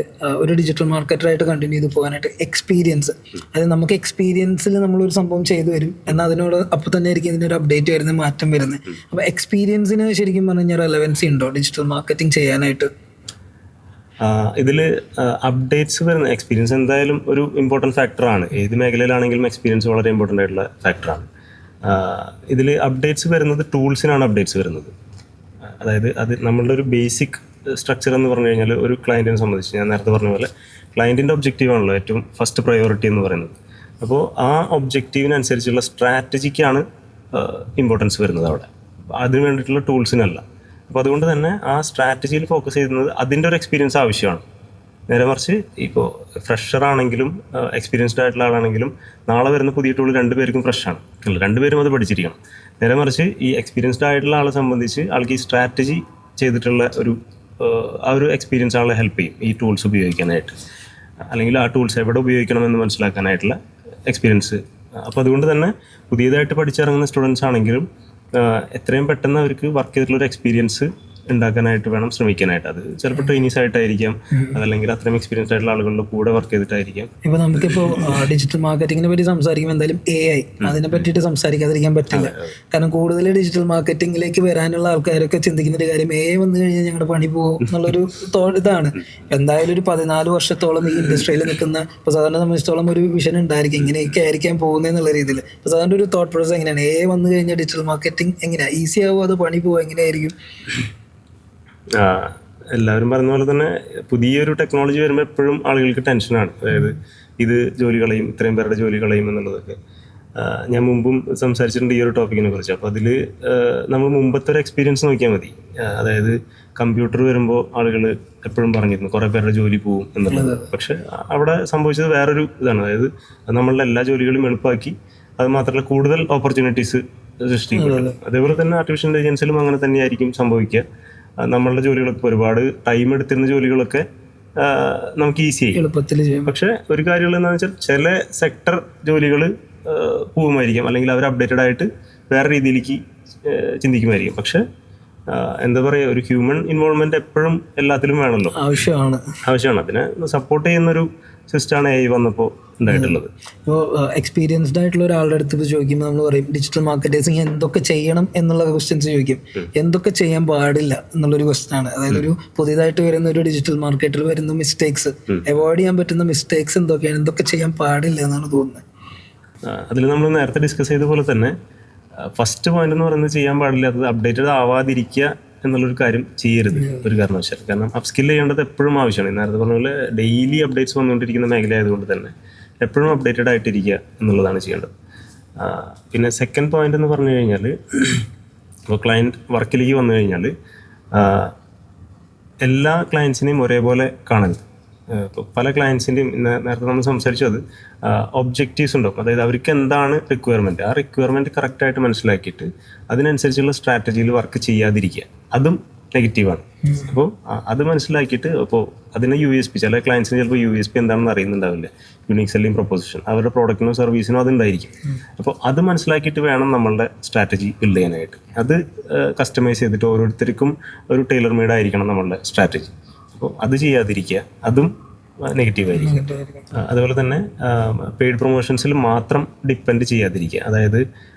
ഒരു ഡിജിറ്റൽ മാർക്കറ്ററായിട്ട് കണ്ടിന്യൂ ചെയ്ത് പോകാനായിട്ട് എക്സ്പീരിയൻസ്, അതായത് നമുക്ക് എക്സ്പീരിയൻസിൽ നമ്മളൊരു സംഭവം ചെയ്തു വരും എന്നാൽ അതിനോട് അപ്പോൾ തന്നെ ആയിരിക്കും ഇതിനൊരു അപ്ഡേറ്റ് വരുന്നത്, മാറ്റം വരുന്നത്. അപ്പോൾ എക്സ്പീരിയൻസിന് ശരിക്കും പറഞ്ഞു കഴിഞ്ഞാൽ റെലവൻസി ഉണ്ടോ ഡിജിറ്റൽ മാർക്കറ്റിംഗ് ചെയ്യാനായിട്ട്? ഇതിൽ അപ്ഡേറ്റ്സ് വരുന്ന എക്സ്പീരിയൻസ് എന്തായാലും ഒരു ഇമ്പോർട്ടൻറ്റ് ഫാക്ടറാണ്. ഏത് മേഖലയിലാണെങ്കിലും എക്സ്പീരിയൻസ് വളരെ ഇമ്പോർട്ടൻ്റ് ആയിട്ടുള്ള ഫാക്ടറാണ്. ഇതിൽ അപ്ഡേറ്റ്സ് വരുന്നത് ടൂൾസിനാണ് അപ്ഡേറ്റ്സ് വരുന്നത്. അതായത് അത് നമ്മളുടെ ഒരു ബേസിക് സ്ട്രക്ചർ എന്ന് പറഞ്ഞു കഴിഞ്ഞാൽ ഒരു ക്ലയൻറ്റിനെ സംബന്ധിച്ച് ഞാൻ നേരത്തെ പറഞ്ഞ പോലെ ക്ലയൻറ്റിൻ്റെ ഒബ്ജക്റ്റീവാണല്ലോ ഏറ്റവും ഫസ്റ്റ് പ്രയോറിറ്റി എന്ന് പറയുന്നത്. അപ്പോൾ ആ ഒബ്ജക്റ്റീവിനനുസരിച്ചുള്ള സ്ട്രാറ്റജിക്കാണ് ഇമ്പോർട്ടൻസ് വരുന്നത് അവിടെ, അതിന് വേണ്ടിയിട്ടുള്ള ടൂൾസിനല്ല. അപ്പോൾ അതുകൊണ്ട് തന്നെ ആ സ്ട്രാറ്റജിയിൽ ഫോക്കസ് ചെയ്യുന്നത് അതിൻ്റെ ഒരു എക്സ്പീരിയൻസ് ആവശ്യമാണ്. നേരെ മറിച്ച് ഇപ്പോൾ ഫ്രഷർ ആണെങ്കിലും എക്സ്പീരിയൻസ്ഡ് ആയിട്ടുള്ള ആളാണെങ്കിലും നാളെ വരുന്ന പുതിയ ടൂൾ രണ്ടുപേർക്കും ഫ്രഷാണ്, അല്ല രണ്ടുപേരും അത് പഠിച്ചിരിക്കണം. നേരെ മറിച്ച് ഈ എക്സ്പീരിയൻസ്ഡ് ആയിട്ടുള്ള ആളെ സംബന്ധിച്ച് ആൾക്ക് ഈ സ്ട്രാറ്റജി ചെയ്തിട്ടുള്ള ആ ഒരു എക്സ്പീരിയൻസ് ആളെ ഹെൽപ്പ് ചെയ്യും ഈ ടൂൾസ് ഉപയോഗിക്കാനായിട്ട്, അല്ലെങ്കിൽ ആ ടൂൾസ് എവിടെ ഉപയോഗിക്കണമെന്ന് മനസ്സിലാക്കാനായിട്ടുള്ള എക്സ്പീരിയൻസ്. അപ്പോൾ അതുകൊണ്ട് തന്നെ പുതിയതായിട്ട് പഠിച്ചിറങ്ങുന്ന സ്റ്റുഡൻസ് ആണെങ്കിലും എത്രയും പെട്ടെന്ന് അവർക്ക് വർക്ക് ചെയ്തിട്ടുള്ളൊരു എക്സ്പീരിയൻസ് ഉണ്ടാക്കാനായിട്ട് വേണം ശ്രമിക്കാനായിട്ട്. അത് ചിലപ്പോൾ ട്രെയിനീസ് ആയിട്ടായിരിക്കാം, അതല്ലെങ്കിൽ അത്രയും എക്സ്പീരിയൻസ് ആയിട്ടുള്ള ആളുകളുടെ കൂടെ വർക്ക് ചെയ്തിട്ടായിരിക്കാം. ഇപ്പോൾ നമുക്കിപ്പോൾ ഡിജിറ്റൽ മാർക്കറ്റിങ്ങിനെ പറ്റി സംസാരിക്കുമ്പോൾ എന്തായാലും AI അതിനെ പറ്റിയിട്ട് സംസാരിക്കാതിരിക്കാൻ പറ്റില്ല. കാരണം കൂടുതൽ ഡിജിറ്റൽ മാർക്കറ്റിങ്ങിലേക്ക് വരാനുള്ള ആൾക്കാരൊക്കെ ചിന്തിക്കുന്ന ഒരു കാര്യം AI വന്നു കഴിഞ്ഞാൽ ഞങ്ങളുടെ പണി പോകും എന്നുള്ളൊരു ഇതാണ്. എന്തായാലും ഒരു 14 വർഷത്തോളം ഈ ഇൻഡസ്ട്രിയിൽ നിൽക്കുന്ന ഇപ്പോൾ സാധാരണ സംബന്ധിച്ചിടത്തോളം ഒരു വിഷൻ ഉണ്ടായിരിക്കും ഇങ്ങനെയൊക്കെ ആയിരിക്കാൻ പോകുന്നത് എന്നുള്ള രീതിയിൽ. ഇപ്പോൾ സാധാരണ ഒരു തോട്ട് പ്രോസസ് എങ്ങനെയാണ്? AI വന്നു കഴിഞ്ഞാൽ ഡിജിറ്റൽ മാർക്കറ്റിംഗ് എങ്ങനെയാണ് ഈസി ആവുമോ അതോ പണി പോകുമോ, എങ്ങനെയായിരിക്കും? എല്ലാവരും പറഞ്ഞ പോലെ തന്നെ പുതിയൊരു ടെക്നോളജി വരുമ്പോൾ എപ്പോഴും ആളുകൾക്ക് ടെൻഷനാണ്. അതായത് ഇത് ജോലി കളയും, ഇത്രയും പേരുടെ ജോലി കളയും എന്നുള്ളതൊക്കെ. ഞാൻ മുമ്പും സംസാരിച്ചിട്ടുണ്ട് ഈ ഒരു ടോപ്പിക്കിനെ കുറിച്ച്. അപ്പോൾ അതിൽ നമ്മൾ മുമ്പത്തെ ഒരു എക്സ്പീരിയൻസ് നോക്കിയാൽ മതി. അതായത് കമ്പ്യൂട്ടർ വരുമ്പോൾ ആളുകൾ എപ്പോഴും പറഞ്ഞിരുന്നു കുറേ പേരുടെ ജോലി പോവും എന്നുള്ളത്. പക്ഷെ അവിടെ സംഭവിച്ചത് വേറൊരു ഇതാണ്. അതായത് നമ്മളുടെ എല്ലാ ജോലികളും എളുപ്പമാക്കി, അത് മാത്രമല്ല കൂടുതൽ ഓപ്പർച്യൂണിറ്റീസ് സൃഷ്ടിക്കപ്പെട്ടു. അതേപോലെ തന്നെ ആർട്ടിഫിഷ്യൽ ഇൻ്റലിജൻസിലും അങ്ങനെ തന്നെയായിരിക്കും സംഭവിക്കുക. നമ്മളുടെ ജോലികളൊക്കെ ഒരുപാട് ടൈം എടുത്തിരുന്ന ജോലികളൊക്കെ നമുക്ക് ഈസി ആയി. എളുപ്പത്തിൽ ചെയ്യും. പക്ഷെ ഒരു കാര്യമുള്ള എന്താണെന്ന് വെച്ചാൽ ചില സെക്ടർ ജോലികൾ പോകുമായിരിക്കും, അല്ലെങ്കിൽ അവർ അപ്ഡേറ്റഡ് ആയിട്ട് വേറെ രീതിയിലേക്ക് ചിന്തിക്കുമായിരിക്കും. പക്ഷെ എന്താ പറയുക, ഒരു ഹ്യൂമൻ ഇൻവോൾവ്മെന്റ് എപ്പോഴും എല്ലാത്തിലും വേണമല്ലോ, ആവശ്യമാണ്. അതിനെ സപ്പോർട്ട് ചെയ്യുന്നൊരു സിസ്റ്റമാണ് AI വന്നപ്പോൾ ഉണ്ടായിട്ടുള്ളത്. ഇപ്പോൾ എക്സ്പീരിയൻസ്ഡ് ആയിട്ടുള്ള ഒരാളുടെ അടുത്ത് ഇപ്പോൾ ചോദിക്കുമ്പോൾ നമ്മൾ പറയും ഡിജിറ്റൽ മാർക്കറ്റൈസിങ് എന്തൊക്കെ ചെയ്യണം എന്നുള്ള ക്വസ്റ്റ്യൻസ് ചോദിക്കും. എന്തൊക്കെ ചെയ്യാൻ പാടില്ല എന്നുള്ളൊരു ക്വസ്റ്റ്യൻ ആണ്. അതായത് ഒരു പുതിയതായിട്ട് വരുന്ന ഒരു ഡിജിറ്റൽ മാർക്കറ്റിൽ വരുന്ന മിസ്റ്റേക്സ്, അവോയ്ഡ് ചെയ്യാൻ പറ്റുന്ന മിസ്റ്റേക്സ് എന്തൊക്കെയാണ്, എന്തൊക്കെ ചെയ്യാൻ പാടില്ല എന്നാണ് തോന്നുന്നത്. അതിൽ നമ്മൾ നേരത്തെ ഡിസ്കസ് ചെയ്ത പോലെ തന്നെ ഫസ്റ്റ് പോയിന്റ് എന്ന് പറയുന്നത് ചെയ്യാൻ പാടില്ലാത്തത് അപ്ഡേറ്റഡ് ആവാതിരിക്കുക എന്നുള്ളൊരു കാര്യം ചെയ്യരുത് ഒരു കാരണവശാലും. കാരണം അപ്സ്കിൽ ചെയ്യേണ്ടത് എപ്പോഴും ആവശ്യമാണ്. നേരത്തെ പറഞ്ഞ പോലെ ഡെയിലി അപ്ഡേറ്റ്സ് വന്നുകൊണ്ടിരിക്കുന്ന മേഖല ആയതുകൊണ്ട് തന്നെ എപ്പോഴും അപ്ഡേറ്റഡ് ആയിട്ടിരിക്കുക എന്നുള്ളതാണ് ചെയ്യേണ്ടത്. പിന്നെ സെക്കൻഡ് പോയിന്റ് എന്ന് പറഞ്ഞു കഴിഞ്ഞാൽ, ഇപ്പോൾ ക്ലയൻറ്റ് വർക്കിലേക്ക് വന്നു കഴിഞ്ഞാൽ എല്ലാ ക്ലയൻസിനെയും ഒരേപോലെ കാണരുത്. ഇപ്പോൾ പല ക്ലയൻസിൻ്റെയും നേരത്തെ നമ്മൾ സംസാരിച്ചത് ഒബ്ജക്റ്റീവ്സ് ഉണ്ടാവും. അതായത് അവർക്ക് എന്താണ് റിക്വയർമെൻറ്റ്, ആ റിക്വയർമെൻറ്റ് കറക്റ്റായിട്ട് മനസ്സിലാക്കിയിട്ട് അതിനനുസരിച്ചുള്ള സ്ട്രാറ്റജിയിൽ വർക്ക് ചെയ്യാതിരിക്കുക, അതും നെഗറ്റീവാണ്. അപ്പോൾ അത് മനസ്സിലാക്കിയിട്ട്, അപ്പോൾ അതിന് USP, ചില ക്ലയൻസിന് ചിലപ്പോൾ USP എന്താണെന്ന് അറിയുന്നുണ്ടാവില്ല, യുണീക് സെല്ലിംഗ് പ്രൊപ്പോസിഷൻ, അവരുടെ പ്രോഡക്റ്റിനോ സർവീസിനോ അതുണ്ടായിരിക്കും. അപ്പോൾ അത് മനസ്സിലാക്കിയിട്ട് വേണം നമ്മളുടെ സ്ട്രാറ്റജി ബിൽഡ് ചെയ്യാനായിട്ട്. അത് കസ്റ്റമൈസ് ചെയ്തിട്ട് ഓരോരുത്തർക്കും ഒരു ടൈലർ മെയ്ഡ് ആയിരിക്കണം നമ്മളുടെ സ്ട്രാറ്റജി. അപ്പോൾ അത് ചെയ്യാതിരിക്കുക, അതും നെഗറ്റീവായിരിക്കും. അതുപോലെ തന്നെ പെയ്ഡ് പ്രൊമോഷൻസിൽ മാത്രം ഡിപ്പെൻഡ് ചെയ്യാതിരിക്കുക. അതായത്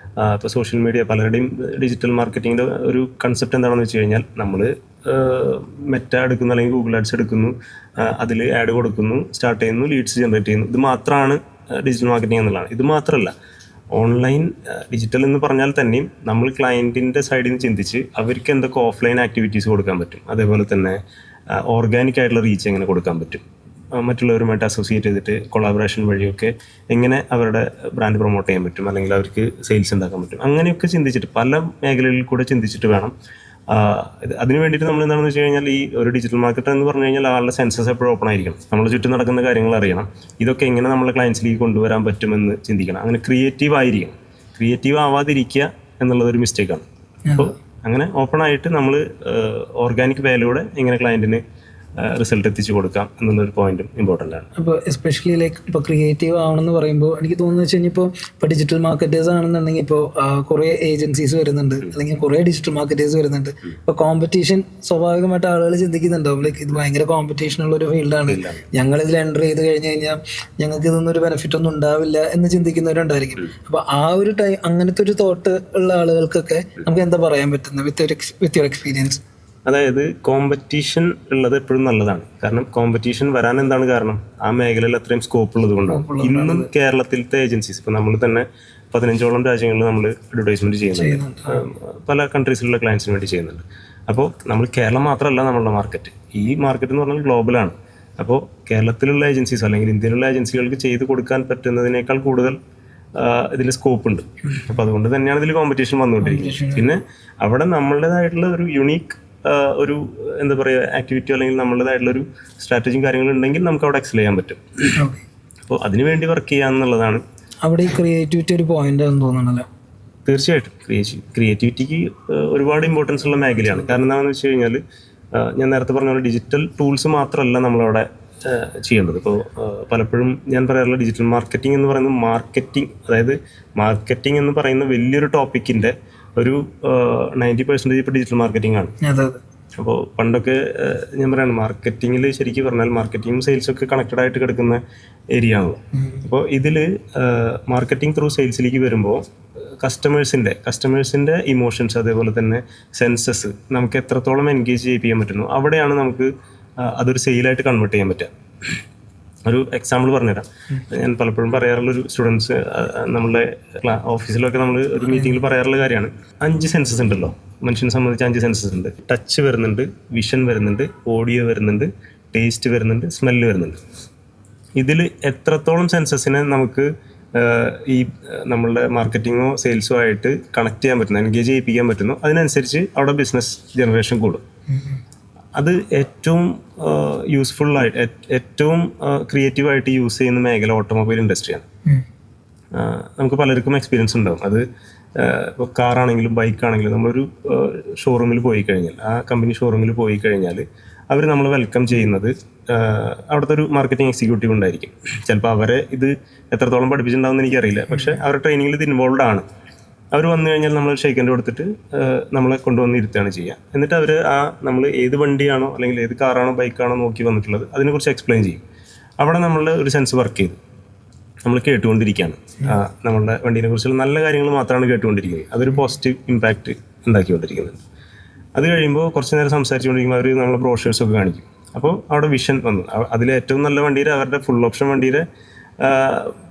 ഇപ്പോൾ സോഷ്യൽ മീഡിയ, പലരുടെയും ഡിജിറ്റൽ മാർക്കറ്റിങ്ങിൻ്റെ ഒരു കൺസെപ്റ്റ് എന്താണെന്ന് വെച്ച് കഴിഞ്ഞാൽ, നമ്മൾ മെറ്റ എടുക്കുന്നു അല്ലെങ്കിൽ ഗൂഗിൾ ആഡ്സ് എടുക്കുന്നു, അതിൽ ആഡ് കൊടുക്കുന്നു, സ്റ്റാർട്ട് ചെയ്യുന്നു, ലീഡ്സ് ജനറേറ്റ് ചെയ്യുന്നു. ഇത് മാത്രമാണ് ഡിജിറ്റൽ മാർക്കറ്റിംഗ് എന്നുള്ളതാണ്. ഇത് മാത്രമല്ല, ഓൺലൈൻ ഡിജിറ്റൽ എന്ന് പറഞ്ഞാൽ തന്നെയും നമ്മൾ ക്ലയൻറ്റിൻ്റെ സൈഡിൽ നിന്ന് ചിന്തിച്ച് അവർക്ക് എന്തൊക്കെ ഓഫ്ലൈൻ ആക്ടിവിറ്റീസ് കൊടുക്കാൻ പറ്റും, അതേപോലെ തന്നെ ഓർഗാനിക് ആയിട്ടുള്ള റീച്ച് എങ്ങനെ കൊടുക്കാൻ പറ്റും, മറ്റുള്ളവരുമായിട്ട് അസോസിയേറ്റ് ചെയ്തിട്ട് കൊളാബറേഷൻ വഴിയൊക്കെ എങ്ങനെ അവരുടെ ബ്രാൻഡ് പ്രൊമോട്ട് ചെയ്യാൻ പറ്റും, അല്ലെങ്കിൽ അവർക്ക് സെയിൽസ് ഉണ്ടാക്കാൻ പറ്റും, അങ്ങനെയൊക്കെ ചിന്തിച്ചിട്ട് പല മേഖലകളിൽ കൂടെ ചിന്തിച്ചിട്ട് വേണം. അതിന് വേണ്ടിയിട്ട് നമ്മൾ എന്താണെന്ന് വെച്ച് കഴിഞ്ഞാൽ, ഈ ഒരു ഡിജിറ്റൽ മാർക്കറ്റർ എന്ന് പറഞ്ഞു കഴിഞ്ഞാൽ ആളുടെ സെൻസസ് എപ്പോഴും ഓപ്പൺ ആയിരിക്കണം. നമ്മുടെ ചുറ്റും നടക്കുന്ന കാര്യങ്ങൾ അറിയണം, ഇതൊക്കെ എങ്ങനെ നമ്മളെ ക്ലയൻസിലേക്ക് കൊണ്ടുവരാൻ പറ്റുമെന്ന് ചിന്തിക്കണം. അങ്ങനെ ക്രിയേറ്റീവ് ആയിരിക്കണം. ക്രിയേറ്റീവ് ആവാതിരിക്കുക എന്നുള്ളതൊരു മിസ്റ്റേക്കാണ്. അപ്പോൾ അങ്ങനെ ഓപ്പൺ ആയിട്ട് നമ്മൾ ഓർഗാനിക് വേയിലൂടെ എങ്ങനെ ക്ലയൻറ്റിന് റിസൾട്ട് എത്തിച്ചു കൊടുക്കാം എന്നുള്ളൊരു പോയിന്റും ഇമ്പോർട്ടൻ്റ് ആണ്. അപ്പോൾ എസ്പെഷ്യലി ലൈക്ക് ഇപ്പോൾ ക്രിയേറ്റീവ് ആവണമെന്ന് പറയുമ്പോൾ എനിക്ക് തോന്നുന്നത് വെച്ച് കഴിഞ്ഞാൽ ഇപ്പോൾ ഡിജിറ്റൽ മാർക്കറ്റേഴ്സ് ആണെന്നുണ്ടെങ്കിൽ ഇപ്പോൾ കുറേ ഏജൻസീസ് വരുന്നുണ്ട്, അല്ലെങ്കിൽ കുറേ ഡിജിറ്റൽ മാർക്കറ്റേഴ്സ് വരുന്നുണ്ട്. ഇപ്പോൾ കോമ്പറ്റീഷൻ സ്വാഭാവികമായിട്ട് ആളുകൾ ചിന്തിക്കുന്നുണ്ടാവും, ലൈക്ക് ഇത് ഭയങ്കര കോമ്പറ്റീഷൻ ഉള്ളൊരു ഫീൽഡാണ്, ഞങ്ങളിതിൽ എൻ്റർ ചെയ്ത് കഴിഞ്ഞ് കഴിഞ്ഞാൽ ഞങ്ങൾക്ക് ഇതൊന്നും ഒരു ബെനിഫിറ്റ് ഒന്നും ഉണ്ടാവില്ല എന്ന് ചിന്തിക്കുന്നവരുണ്ടായിരിക്കും. അപ്പോൾ ആ ഒരു അങ്ങനത്തെ ഒരു തോട്ട് ഉള്ള ആളുകൾക്കൊക്കെ നമുക്ക് എന്താ പറയാൻ പറ്റുന്നത് വിത്ത് യുവർ എക്സ്പീരിയൻസ്? അതായത് കോമ്പറ്റീഷൻ ഉള്ളത് എപ്പോഴും നല്ലതാണ്. കാരണം കോമ്പറ്റീഷൻ വരാൻ എന്താണ് കാരണം, ആ മേഖലയിൽ അത്രയും സ്കോപ്പ് ഉള്ളത് കൊണ്ടാണ്. ഇന്നും കേരളത്തിലത്തെ ഏജൻസീസ്, ഇപ്പോൾ നമ്മൾ തന്നെ 15ഓളം രാജ്യങ്ങളിൽ നമ്മൾ അഡ്വർടൈസ്മെന്റ് ചെയ്യുന്നുണ്ട്, പല കൺട്രീസിലുള്ള ക്ലയൻസിന് വേണ്ടി ചെയ്യുന്നുണ്ട്. അപ്പോൾ നമ്മൾ കേരളം മാത്രമല്ല നമ്മളുടെ മാർക്കറ്റ്, ഈ മാർക്കറ്റ് എന്ന് പറഞ്ഞാൽ ഗ്ലോബലാണ്. അപ്പോൾ കേരളത്തിലുള്ള ഏജൻസീസ് അല്ലെങ്കിൽ ഇന്ത്യയിലുള്ള ഏജൻസികൾക്ക് ചെയ്ത് കൊടുക്കാൻ പറ്റുന്നതിനേക്കാൾ കൂടുതൽ ഇതിൽ സ്കോപ്പ് ഉണ്ട്. അപ്പോൾ അതുകൊണ്ട് തന്നെയാണ് ഇതിൽ കോമ്പറ്റീഷൻ വന്നുകൊണ്ടിരിക്കുന്നത്. പിന്നെ അവിടെ നമ്മളുടേതായിട്ടുള്ള ഒരു യുണീക്ക് ഒരു എന്താ പറയുക ആക്ടിവിറ്റി, അല്ലെങ്കിൽ നമ്മളുടേതായിട്ടുള്ളൊരു സ്ട്രാറ്റജിയും കാര്യങ്ങളും ഉണ്ടെങ്കിൽ നമുക്ക് അവിടെ എക്സൽ ചെയ്യാൻ പറ്റും. അപ്പോൾ അതിനുവേണ്ടി വർക്ക് ചെയ്യാന്നുള്ളതാണ് അവിടെ ക്രിയേറ്റിവിറ്റി ഒരു പോയിന്റ് ആണെന്ന് തോന്നണല്ലോ. തീർച്ചയായിട്ടും ക്രിയേറ്റിവിറ്റിക്ക് ഒരുപാട് ഇമ്പോർട്ടൻസ് ഉള്ള മേഖലയാണ്. കാരണം എന്താണെന്ന് വെച്ച് കഴിഞ്ഞാൽ, ഞാൻ നേരത്തെ പറഞ്ഞ പോലെ ഡിജിറ്റൽ ടൂൾസ് മാത്രമല്ല നമ്മളവിടെ ചെയ്യേണ്ടത്. ഇപ്പോൾ പലപ്പോഴും ഞാൻ പറയാറുള്ള ഡിജിറ്റൽ മാർക്കറ്റിംഗ് എന്ന് പറയുന്നത് അതായത് മാർക്കറ്റിംഗ് എന്ന് പറയുന്ന വലിയൊരു ടോപ്പിക്കിൻ്റെ ഒരു 90% ഇപ്പോൾ ഡിജിറ്റൽ മാർക്കറ്റിംഗ് ആണ്. അപ്പോൾ പണ്ടൊക്കെ ഞാൻ പറയാണ്, മാർക്കറ്റിങ്ങിൽ ശരിക്കും പറഞ്ഞാൽ മാർക്കറ്റിംഗും സെയിൽസും ഒക്കെ കണക്റ്റഡ് ആയിട്ട് കിടക്കുന്ന ഏരിയ ആണല്ലോ. അപ്പോൾ ഇതിൽ മാർക്കറ്റിംഗ് ത്രൂ സെയിൽസിലേക്ക് വരുമ്പോൾ കസ്റ്റമേഴ്സിൻ്റെ ഇമോഷൻസ്, അതേപോലെ തന്നെ സെൻസസ് നമുക്ക് എത്രത്തോളം എൻഗേജ് ചെയ്യിപ്പിക്കാൻ പറ്റുന്നു, അവിടെയാണ് നമുക്ക് അതൊരു സെയിലായിട്ട് കൺവേർട്ട് ചെയ്യാൻ പറ്റുക. ഒരു എക്സാമ്പിൾ പറഞ്ഞുതരാം. ഞാൻ പലപ്പോഴും പറയാറുള്ളൊരു സ്റ്റുഡൻസ്, നമ്മളുടെ ഓഫീസിലൊക്കെ നമ്മൾ ഒരു മീറ്റിങ്ങിൽ പറയാറുള്ള കാര്യമാണ്, 5 സെൻസസ് ഉണ്ടല്ലോ മനുഷ്യനെ സംബന്ധിച്ച്. 5 സെൻസസ് ഉണ്ട്. ടച്ച് വരുന്നുണ്ട്, വിഷൻ വരുന്നുണ്ട്, ഓഡിയോ വരുന്നുണ്ട്, ടേസ്റ്റ് വരുന്നുണ്ട്, സ്മെല്ല് വരുന്നുണ്ട്. ഇതിൽ എത്രത്തോളം സെൻസസിനെ നമുക്ക് ഈ നമ്മളുടെ മാർക്കറ്റിങ്ങോ സെയിൽസോ ആയിട്ട് കണക്ട് ചെയ്യാൻ പറ്റുന്നു, എൻഗേജ് ചെയ്യിപ്പിക്കാൻ പറ്റുന്നു, അതിനനുസരിച്ച് അവിടെ ബിസിനസ് ജനറേഷൻ കൂടും. അത് ഏറ്റവും യൂസ്ഫുള്ളായിട്ട് ഏറ്റവും ക്രിയേറ്റീവായിട്ട് യൂസ് ചെയ്യുന്ന മേഖല ഓട്ടോമൊബൈൽ ഇൻഡസ്ട്രിയാണ്. നമുക്ക് പലർക്കും എക്സ്പീരിയൻസ് ഉണ്ടാവും. അത് ഇപ്പോൾ കാറാണെങ്കിലും ബൈക്കാണെങ്കിലും നമ്മളൊരു ഷോറൂമിൽ പോയി കഴിഞ്ഞാൽ, ആ കമ്പനി ഷോറൂമിൽ പോയി കഴിഞ്ഞാൽ അവർ നമ്മൾ വെൽക്കം ചെയ്യുന്നത് അവിടുത്തെ ഒരു മാർക്കറ്റിംഗ് എക്സിക്യൂട്ടീവ് ഉണ്ടായിരിക്കും. ചിലപ്പോൾ അവരെ ഇത് എത്രത്തോളം പഠിപ്പിച്ചിട്ടുണ്ടാവുമെന്ന് എനിക്കറിയില്ല, പക്ഷേ അവരുടെ ട്രെയിനിങ്ങിൽ ഇത് ഇൻവോൾവ് ആണ്. അവർ വന്നു കഴിഞ്ഞാൽ നമ്മൾ ഷെയ്ക്കൻ്റെ കൊടുത്തിട്ട് നമ്മളെ കൊണ്ടുവന്ന് ഇരുത്തുകയാണ് ചെയ്യുക. എന്നിട്ട് അവർ നമ്മൾ ഏത് വണ്ടിയാണോ അല്ലെങ്കിൽ ഏത് കാറാണോ ബൈക്കാണോ നോക്കി വന്നിട്ടുള്ളത് അതിനെക്കുറിച്ച് എക്സ്പ്ലെയിൻ ചെയ്യും. അവിടെ നമ്മളുടെ ഒരു സെൻസ് വർക്ക് ചെയ്തു നമ്മൾ കേട്ടുകൊണ്ടിരിക്കുകയാണ്. നമ്മളുടെ വണ്ടീനെ കുറിച്ചുള്ള നല്ല കാര്യങ്ങൾ മാത്രമാണ് കേട്ടുകൊണ്ടിരിക്കുന്നത്. അതൊരു പോസിറ്റീവ് ഇമ്പാക്റ്റ് ഉണ്ടാക്കിക്കൊണ്ടിരിക്കുന്നുണ്ട്. അത് കഴിയുമ്പോൾ കുറച്ച് നേരം സംസാരിച്ചുകൊണ്ടിരിക്കുമ്പോൾ അവർ നമ്മളെ ബ്രോഷേഴ്സൊക്കെ കാണിക്കും. അപ്പോൾ അവിടെ വിഷൻ വന്നു. അതിലെ ഏറ്റവും നല്ല വണ്ടിയുടെ അവരുടെ ഫുൾ ഓപ്ഷൻ വണ്ടിയുടെ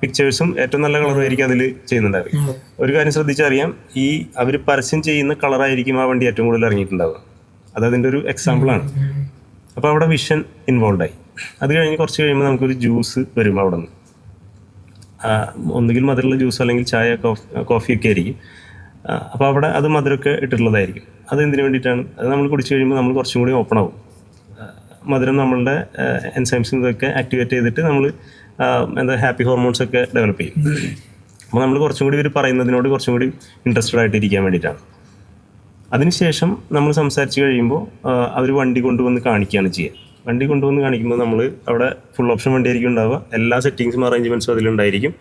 പിക്ചേഴ്സും ഏറ്റവും നല്ല കളറായിരിക്കും അതിൽ ചെയ്യുന്നുണ്ടാവും. ഒരു കാര്യം ശ്രദ്ധിച്ചറിയാം, ഈ അവർ പരസ്യം ചെയ്യുന്ന കളറായിരിക്കും ആ വണ്ടി ഏറ്റവും കൂടുതൽ ഇറങ്ങിയിട്ടുണ്ടാവുക. അതതിൻ്റെ ഒരു എക്സാമ്പിളാണ്. അപ്പോൾ അവിടെ വിഷൻ ഇൻവോൾവ് ആയി. അത് കഴിഞ്ഞ് കുറച്ച് കഴിയുമ്പോൾ നമുക്കൊരു ജ്യൂസ് വരും അവിടെ നിന്ന്. ഒന്നുകിൽ മധുരമുള്ള ജ്യൂസ് അല്ലെങ്കിൽ ചായ കോഫിയൊക്കെ ആയിരിക്കും. അപ്പോൾ അവിടെ അത് മധുരമൊക്കെ ഇട്ടിട്ടുള്ളതായിരിക്കും. അത് എന്തിനു വേണ്ടിയിട്ടാണ്? അത് നമ്മൾ കുടിച്ച് കഴിയുമ്പോൾ നമ്മൾ കുറച്ചും കൂടി ഓപ്പൺ ആവും. മധുരം നമ്മളുടെ എൻസൈംസും ഇതൊക്കെ ആക്ടിവേറ്റ് ചെയ്തിട്ട് നമ്മൾ ഹാപ്പി ഹോർമോൺസ് ഒക്കെ ഡെവലപ്പ് ചെയ്യും. അപ്പോൾ നമ്മൾ കുറച്ചും കൂടി ഇവർ പറയുന്നതിനോട് കുറച്ചും കൂടി ഇൻട്രസ്റ്റഡ് ആയിട്ട് ഇരിക്കാൻ വേണ്ടിയിട്ടാണ്. അതിനുശേഷം നമ്മൾ സംസാരിച്ച് കഴിയുമ്പോൾ അവർ വണ്ടി കൊണ്ടുവന്ന് കാണിക്കുകയാണ് ചെയ്യുക. വണ്ടി കൊണ്ടുവന്ന് കാണിക്കുമ്പോൾ നമ്മൾ അവിടെ ഫുൾ ഓപ്ഷൻ വണ്ടിയായിരിക്കും ഉണ്ടാവുക. എല്ലാ സെറ്റിങ്സും അറേഞ്ച്മെൻറ്റ്സും അതിലുണ്ടായിരിക്കും.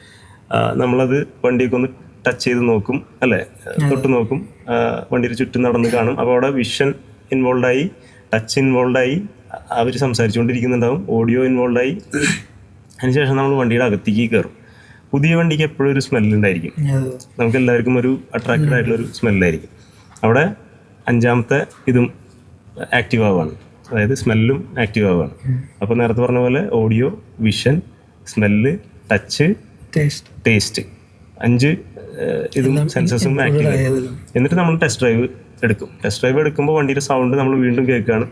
നമ്മളത് വണ്ടിയൊക്കെ ഒന്ന് ടച്ച് ചെയ്ത് നോക്കും, അല്ലേ, തൊട്ട് നോക്കും, വണ്ടിയുടെ ചുറ്റും നടന്ന് കാണും. അപ്പോൾ അവിടെ വിഷൻ ഇൻവോൾവായി, ടച്ച് ഇൻവോൾവായി, അവർ സംസാരിച്ചുകൊണ്ടിരിക്കുന്നുണ്ടാവും, ഓഡിയോ ഇൻവോൾവായി. അതിനുശേഷം നമ്മൾ വണ്ടിയുടെ അകത്തേക്ക് കയറും. പുതിയ വണ്ടിക്ക് എപ്പോഴും ഒരു സ്മെല്ലുണ്ടായിരിക്കും. നമുക്ക് എല്ലാവർക്കും ഒരു അട്രാക്റ്റഡ് ആയിട്ടുള്ളൊരു സ്മെല്ലായിരിക്കും. അവിടെ അഞ്ചാമത്തെ ഇതും ആക്റ്റീവ് ആവുകയാണ്, അതായത് സ്മെല്ലും ആക്റ്റീവ് ആവുകയാണ്. അപ്പോൾ നേരത്തെ പറഞ്ഞ പോലെ audio, vision, smell, touch, taste, 5 ഇതും സെൻസസും ആക്റ്റീവ് ആയി. എന്നിട്ട് നമ്മൾ ടെസ്റ്റ് ഡ്രൈവ് എടുക്കും. ടെസ്റ്റ് ഡ്രൈവ് എടുക്കുമ്പോൾ വണ്ടിയുടെ സൗണ്ട് നമ്മൾ വീണ്ടും കേൾക്കുകയാണ്.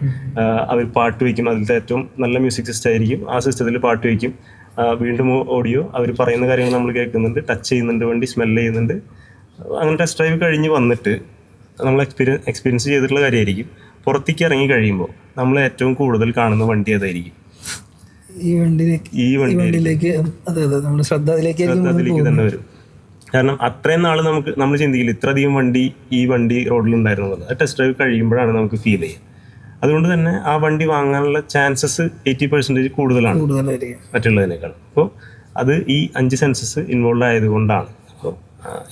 അവർ പാട്ട് വയ്ക്കും, അതിലത്തെ ഏറ്റവും നല്ല മ്യൂസിക് സിസ്റ്റം ആയിരിക്കും. ആ സിസ്റ്റത്തിൽ പാട്ട് വയ്ക്കും. വീണ്ടും ഓഡിയോ, അവർ പറയുന്ന കാര്യങ്ങൾ നമ്മൾ കേൾക്കുന്നുണ്ട്, ടച്ച് ചെയ്യുന്നുണ്ട്, വണ്ടി സ്മെല്ല് ചെയ്യുന്നുണ്ട്. അങ്ങനെ ടെസ്റ്റ് ഡ്രൈവ് കഴിഞ്ഞ് വന്നിട്ട് നമ്മൾ എക്സ്പീരിയൻസ് ചെയ്തിട്ടുള്ള കാര്യമായിരിക്കും. പുറത്തേക്ക് ഇറങ്ങി കഴിയുമ്പോൾ നമ്മൾ ഏറ്റവും കൂടുതൽ കാണുന്ന വണ്ടി ഏതായിരിക്കും? ഈ വണ്ടിയിലേക്ക് ശ്രദ്ധ അതിലേക്ക് തന്നെ വരും. കാരണം അത്രയും നാൾ നമ്മൾ ചിന്തിക്കില്ല ഇത്രയധികം ഈ വണ്ടി റോഡിലുണ്ടായിരുന്നു എന്നുള്ളത്. ആ ടെസ്റ്റ് ഡ്രൈവ് കഴിയുമ്പോഴാണ് നമുക്ക് ഫീൽ ചെയ്യുക. അതുകൊണ്ട് തന്നെ ആ വണ്ടി വാങ്ങാനുള്ള ചാൻസസ് 80% കൂടുതലാണ് മറ്റുള്ളതിനേക്കാൾ. അപ്പോൾ അത് ഈ 5 സെൻസസ് ഇൻവോൾവ് ആയതുകൊണ്ടാണ്. അപ്പോൾ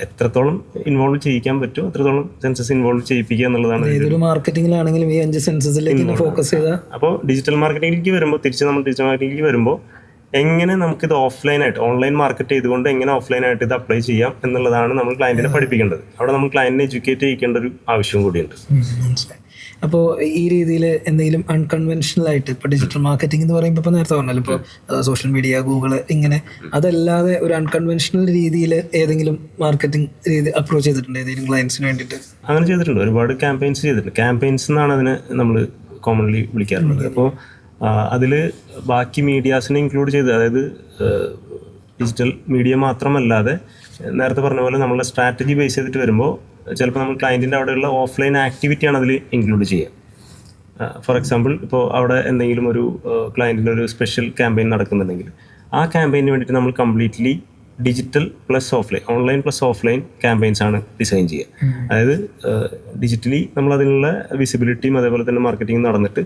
എത്രത്തോളം ഇൻവോൾവ് ചെയ്യിക്കാൻ പറ്റുമോ അത്രത്തോളം സെൻസസ് ഇൻവോൾവ് ചെയ്യിപ്പിക്കുക എന്നുള്ളതാണ്. ഏതൊരു മാർക്കറ്റിംഗിലാണെങ്കിലും ഈ 5 സെൻസസിലേക്ക് ഫോക്കസ് ചെയ്താൽ. അപ്പോൾ ഡിജിറ്റൽ മാർക്കറ്റിംഗിലേക്ക് വരുമ്പോൾ നമ്മൾ ഡിജിറ്റൽ മാർക്കറ്റിംഗിലേക്ക് വരുമ്പോൾ എങ്ങനെ നമുക്കിത് ഓഫ്ലൈനായിട്ട് ഓൺലൈൻ മാർക്കറ്റ് ചെയ്തുകൊണ്ട് എങ്ങനെ ഓഫ്ലൈനായിട്ട് ഇത് അപ്ലൈ ചെയ്യാം എന്നുള്ളതാണ് നമ്മൾ ക്ലയൻറ്റിനെ പഠിപ്പിക്കേണ്ടത്. അവിടെ നമ്മൾ ക്ലയൻറ്റിനെ എഡ്യൂക്കേറ്റ് ചെയ്യിക്കേണ്ട ഒരു ആവശ്യം കൂടിയുണ്ട്. അപ്പോൾ ഈ രീതിയിൽ എന്തെങ്കിലും അൺകൺവെൻഷണൽ ആയിട്ട് ഇപ്പോൾ ഡിജിറ്റൽ മാർക്കറ്റിംഗ് എന്ന് പറയുമ്പോൾ ഇപ്പോൾ നേരത്തെ പറഞ്ഞല്ലോ, ഇപ്പോൾ സോഷ്യൽ മീഡിയ, ഗൂഗിള്, ഇങ്ങനെ അതല്ലാതെ ഒരു അൺകൺവെൻഷണൽ രീതിയിൽ ഏതെങ്കിലും മാർക്കറ്റിംഗ് രീതി അപ്രോച്ച് ചെയ്തിട്ടുണ്ട് ഏതെങ്കിലും ക്ലയൻസിന് വേണ്ടിയിട്ട്? അങ്ങനെ ചെയ്തിട്ടുണ്ട്. ഒരുപാട് ക്യാമ്പയിൻസ് ചെയ്തിട്ടുണ്ട്. ക്യാമ്പയിൻസ് എന്നാണ് അതിനെ നമ്മൾ കോമൺലി വിളിക്കാറുള്ളത്. അപ്പോൾ അതിൽ ബാക്കി മീഡിയാസിനെ ഇൻക്ലൂഡ് ചെയ്ത്, അതായത് ഡിജിറ്റൽ മീഡിയ മാത്രമല്ലാതെ നേരത്തെ പറഞ്ഞ പോലെ നമ്മളുടെ സ്ട്രാറ്റജി ബേസ് ചെയ്തിട്ട് വരുമ്പോൾ ചിലപ്പോൾ നമ്മൾ ക്ലയൻറ്റിൻ്റെ അവിടെയുള്ള ഓഫ്ലൈൻ ആക്ടിവിറ്റിയാണ് അതിൽ ഇൻക്ലൂഡ് ചെയ്യുക. ഫോർ എക്സാമ്പിൾ, ഇപ്പോൾ അവിടെ എന്തെങ്കിലും ഒരു ക്ലയൻറ്റിൻ്റെ ഒരു സ്പെഷ്യൽ ക്യാമ്പയിൻ നടക്കുന്നുണ്ടെങ്കിൽ ആ ക്യാമ്പയിന് വേണ്ടിയിട്ട് നമ്മൾ completely digital plus offline, online plus offline campaigns ആണ് ഡിസൈൻ ചെയ്യുക. അതായത് ഡിജിറ്റലി നമ്മൾ അതിനുള്ള വിസിബിലിറ്റിയും അതേപോലെ തന്നെ മാർക്കറ്റിംഗ് നടന്നിട്ട്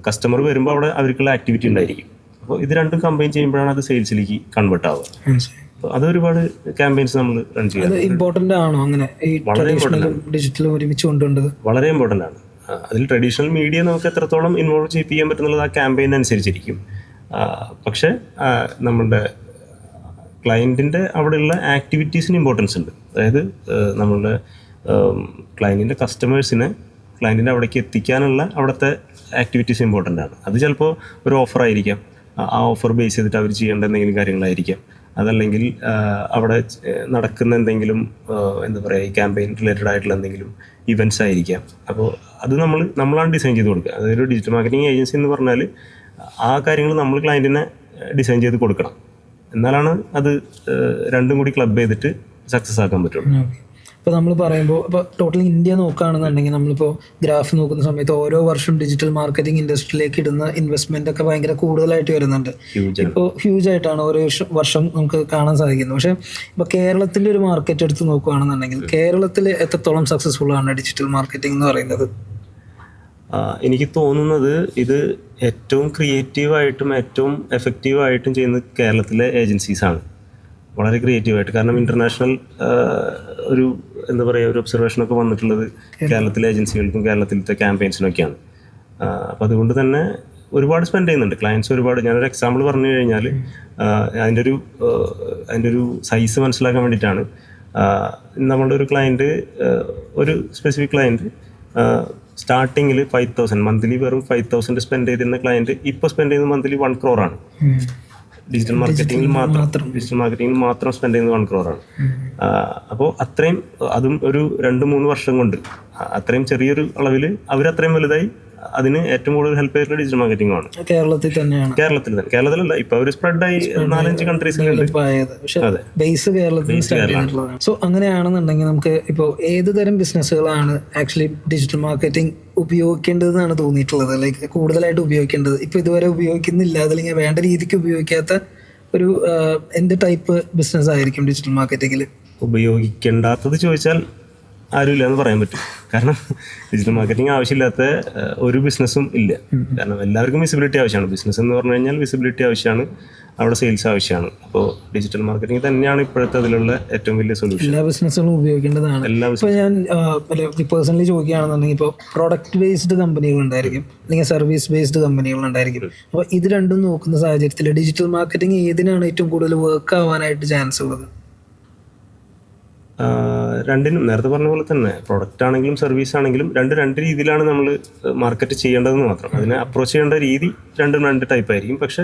കസ്റ്റമർ വരുമ്പോൾ അവിടെ അവർക്കുള്ള ആക്ടിവിറ്റി ഉണ്ടായിരിക്കും. അപ്പോൾ ഇത് രണ്ടും കമ്പൈൻ ചെയ്യുമ്പോഴാണ് അത് സെയിൽസിലേക്ക് കൺവേർട്ട് ആവുക. അപ്പോൾ അതൊരുപാട് ക്യാമ്പയിൻസ് നമ്മൾ റൺ ചെയ്യുക. ഇമ്പോർട്ടൻ്റ് ആണോ അങ്ങനെ വളരെ ഇമ്പോർട്ടൻ്റ് ആണ്, ഡിജിറ്റലും ഒരുമിച്ച് കൊണ്ടുപോകേണ്ടത് വളരെ ഇമ്പോർട്ടൻ്റ് ആണ്. അതിൽ ട്രഡീഷണൽ മീഡിയ നമുക്ക് എത്രത്തോളം ഇൻവോൾവ് ചെയ്യിപ്പിക്കാൻ പറ്റുന്നുള്ളത് ആ ക്യാമ്പയിൻ അനുസരിച്ചിരിക്കും. പക്ഷേ നമ്മളുടെ ക്ലയൻറ്റിൻ്റെ അവിടെയുള്ള ആക്ടിവിറ്റീസിന് ഇമ്പോർട്ടൻസ് ഉണ്ട്. അതായത് നമ്മളുടെ ക്ലയൻറ്റിൻ്റെ കസ്റ്റമേഴ്സിനെ ക്ലയൻറ്റിൻ്റെ അവിടേക്ക് എത്തിക്കാനുള്ള അവിടുത്തെ ആക്ടിവിറ്റീസ് ഇമ്പോർട്ടൻ്റ് ആണ്. അത് ചിലപ്പോൾ ഒരു ഓഫർ ആയിരിക്കാം, ആ ഓഫർ ബേസ് ചെയ്തിട്ട് അവർ ചെയ്യേണ്ട എന്തെങ്കിലും കാര്യങ്ങളായിരിക്കാം. അതല്ലെങ്കിൽ അവിടെ നടക്കുന്ന എന്തെങ്കിലും എന്താ പറയുക, ഈ ക്യാമ്പയിൻ റിലേറ്റഡ് ആയിട്ടുള്ള എന്തെങ്കിലും ഇവൻറ്റ്സ് ആയിരിക്കാം. അപ്പോൾ അത് നമ്മളാണ് ഡിസൈൻ ചെയ്ത് കൊടുക്കുക. അതായത് ഒരു ഡിജിറ്റൽ മാർക്കറ്റിംഗ് ഏജൻസി എന്ന് പറഞ്ഞാൽ ആ കാര്യങ്ങൾ നമ്മൾ ക്ലയൻറ്റിനെ ഡിസൈൻ ചെയ്ത് കൊടുക്കണം. എന്നാലാണ് അത് രണ്ടും കൂടി ക്ലബ് ചെയ്തിട്ട് സക്സസ് ആക്കാൻ പറ്റുള്ളൂ. ഇപ്പോൾ നമ്മൾ പറയുമ്പോൾ ഇപ്പോൾ ടോട്ടൽ ഇന്ത്യ നോക്കുകയാണെന്നുണ്ടെങ്കിൽ നമ്മളിപ്പോൾ ഗ്രാഫ് നോക്കുന്ന സമയത്ത് ഓരോ വർഷം ഡിജിറ്റൽ മാർക്കറ്റിംഗ് ഇൻഡസ്ട്രിയിലേക്ക് ഇടുന്ന ഇൻവെസ്റ്റ്മെന്റ് ഒക്കെ ഭയങ്കര കൂടുതലായിട്ട് വരുന്നുണ്ട്. ഇപ്പോൾ ഹ്യൂജ് ആയിട്ടാണ് ഓരോ വർഷം നമുക്ക് കാണാൻ സാധിക്കുന്നത്. പക്ഷേ ഇപ്പോൾ കേരളത്തിൻ്റെ ഒരു മാർക്കറ്റ് എടുത്ത് നോക്കുകയാണെന്നുണ്ടെങ്കിൽ കേരളത്തിൽ എത്രത്തോളം സക്സസ്ഫുൾ ആണ് ഡിജിറ്റൽ മാർക്കറ്റിംഗ് എന്ന് പറയുന്നത്? എനിക്ക് തോന്നുന്നത് ഇത് ഏറ്റവും ക്രിയേറ്റീവായിട്ടും ഏറ്റവും എഫക്റ്റീവായിട്ടും ചെയ്യുന്നത് കേരളത്തിലെ ഏജൻസീസാണ്. വളരെ ക്രിയേറ്റീവായിട്ട്. കാരണം ഇൻ്റർനാഷണൽ ഒരു എന്താ പറയുക ഒരു ഒബ്സർവേഷനൊക്കെ വന്നിട്ടുള്ളത് കേരളത്തിലെ ഏജൻസികൾക്കും കേരളത്തിലത്തെ ക്യാമ്പയിൻസിനൊക്കെയാണ്. അപ്പോൾ അതുകൊണ്ട് തന്നെ ഒരുപാട് സ്പെൻഡ് ചെയ്യുന്നുണ്ട് ക്ലയൻറ്റ്സ് ഒരുപാട്. ഞാനൊരു എക്സാമ്പിൾ പറഞ്ഞു കഴിഞ്ഞാൽ അതിൻ്റെ ഒരു സൈസ് മനസ്സിലാക്കാൻ വേണ്ടിയിട്ടാണ്. നമ്മളുടെ ഒരു ക്ലയൻറ്റ്, ഒരു സ്പെസിഫിക് ക്ലയൻറ്റ് സ്റ്റാർട്ടിങ്ങിൽ 5,000 മന്ത്ലി വെറും 5,000 സ്പെൻഡ് ചെയ്തിരുന്ന ക്ലയൻറ്റ് ഇപ്പോൾ സ്പെൻഡ് ചെയ്യുന്നത് മന്ത്ലി 1 crore ആണ്. ഡിജിറ്റൽ മാർക്കറ്റിംഗിൽ മാത്രം സ്പെൻഡ് ചെയ്യുന്നത് 1 crore ആണ്. അപ്പോൾ അത്രയും, അതും ഒരു 2-3 വർഷം കൊണ്ട് അത്രയും ചെറിയൊരു അളവിൽ അവരത്രയും വലുതായി. അതിന് ഏറ്റവും കൂടുതൽ ഹെൽപ്പ് ചെയ്തിട്ടുള്ള ഡിജിറ്റൽ മാർക്കറ്റിംഗ് ആണ്. കേരളത്തിൽ തന്നെയാണ്. കേരളത്തിലല്ല, ഇപ്പൊ അവർ സ്പ്രെഡായി 4-5 കൺട്രീസിലുണ്ട്. ബേസ് കേരളത്തിൽ. സോ അങ്ങനെയാണെന്നുണ്ടെങ്കിൽ നമുക്ക് ഇപ്പോൾ ഏത് തരം ബിസിനസ്സുകളാണ് ആക്ച്വലി ഡിജിറ്റൽ മാർക്കറ്റിംഗ് ഉപയോഗിക്കേണ്ടതെന്നാണ് തോന്നിയിട്ടുള്ളത്? ലൈക്ക് കൂടുതലായിട്ട് ഉപയോഗിക്കേണ്ടത് ഇപ്പോൾ ഇതുവരെ ഉപയോഗിക്കുന്നില്ല, അതല്ലെങ്കിൽ വേണ്ട രീതിക്ക് ഉപയോഗിക്കാത്ത ഒരു എന്ത് ടൈപ്പ് ബിസിനസ് ആയിരിക്കും ഡിജിറ്റൽ മാർക്കറ്റിംഗിൽ ഉപയോഗിക്കേണ്ടാത്തത് ചോദിച്ചാൽ ആരുമില്ല എന്ന് പറയാൻ പറ്റും. കാരണം ഡിജിറ്റൽ മാർക്കറ്റിംഗ് ആവശ്യമില്ലാത്ത ഒരു ബിസിനസ്സും ഇല്ല. കാരണം എല്ലാവർക്കും വിസിബിലിറ്റി ആവശ്യമാണ്. ബിസിനസ് എന്ന് പറഞ്ഞു കഴിഞ്ഞാൽ വിസിബിലിറ്റി ആവശ്യമാണ്, അവിടെ സെയിൽസ് ആവശ്യമാണ്. അപ്പോൾ ഡിജിറ്റൽ മാർക്കറ്റിംഗ് തന്നെയാണ് ഇപ്പോഴത്തെ അതിലുള്ള ഏറ്റവും വലിയ സൊല്യൂഷൻ. എല്ലാ ബിസിനസ്സുകളും ഉപയോഗിക്കേണ്ടതാണ്. ഇപ്പോൾ ഞാൻ പേഴ്സണലി ചോദിക്കുകയാണെന്നുണ്ടെങ്കിൽ ഇപ്പോൾ പ്രോഡക്റ്റ് ബേസ്ഡ് കമ്പനികൾ ഉണ്ടായിരിക്കും, അല്ലെങ്കിൽ സർവീസ് ബേസ്ഡ് കമ്പനികൾ ഉണ്ടായിരിക്കും. അപ്പോൾ ഇത് രണ്ടും നോക്കുന്ന സാഹചര്യത്തിൽ ഡിജിറ്റൽ മാർക്കറ്റിംഗ് ഏതിനാണ് ഏറ്റവും കൂടുതൽ വർക്ക് ആവാനായിട്ട് ചാൻസ് ഉള്ളത്? രണ്ടിനും നേരത്തെ പറഞ്ഞ പോലെ തന്നെ പ്രൊഡക്റ്റ് ആണെങ്കിലും സർവീസ് ആണെങ്കിലും രണ്ട് രീതിയിലാണ് നമ്മൾ മാർക്കറ്റ് ചെയ്യേണ്ടതെന്ന് മാത്രം. അതിനെ അപ്രോച്ച് ചെയ്യേണ്ട രീതി രണ്ട് ടൈപ്പ് ആയിരിക്കും. പക്ഷേ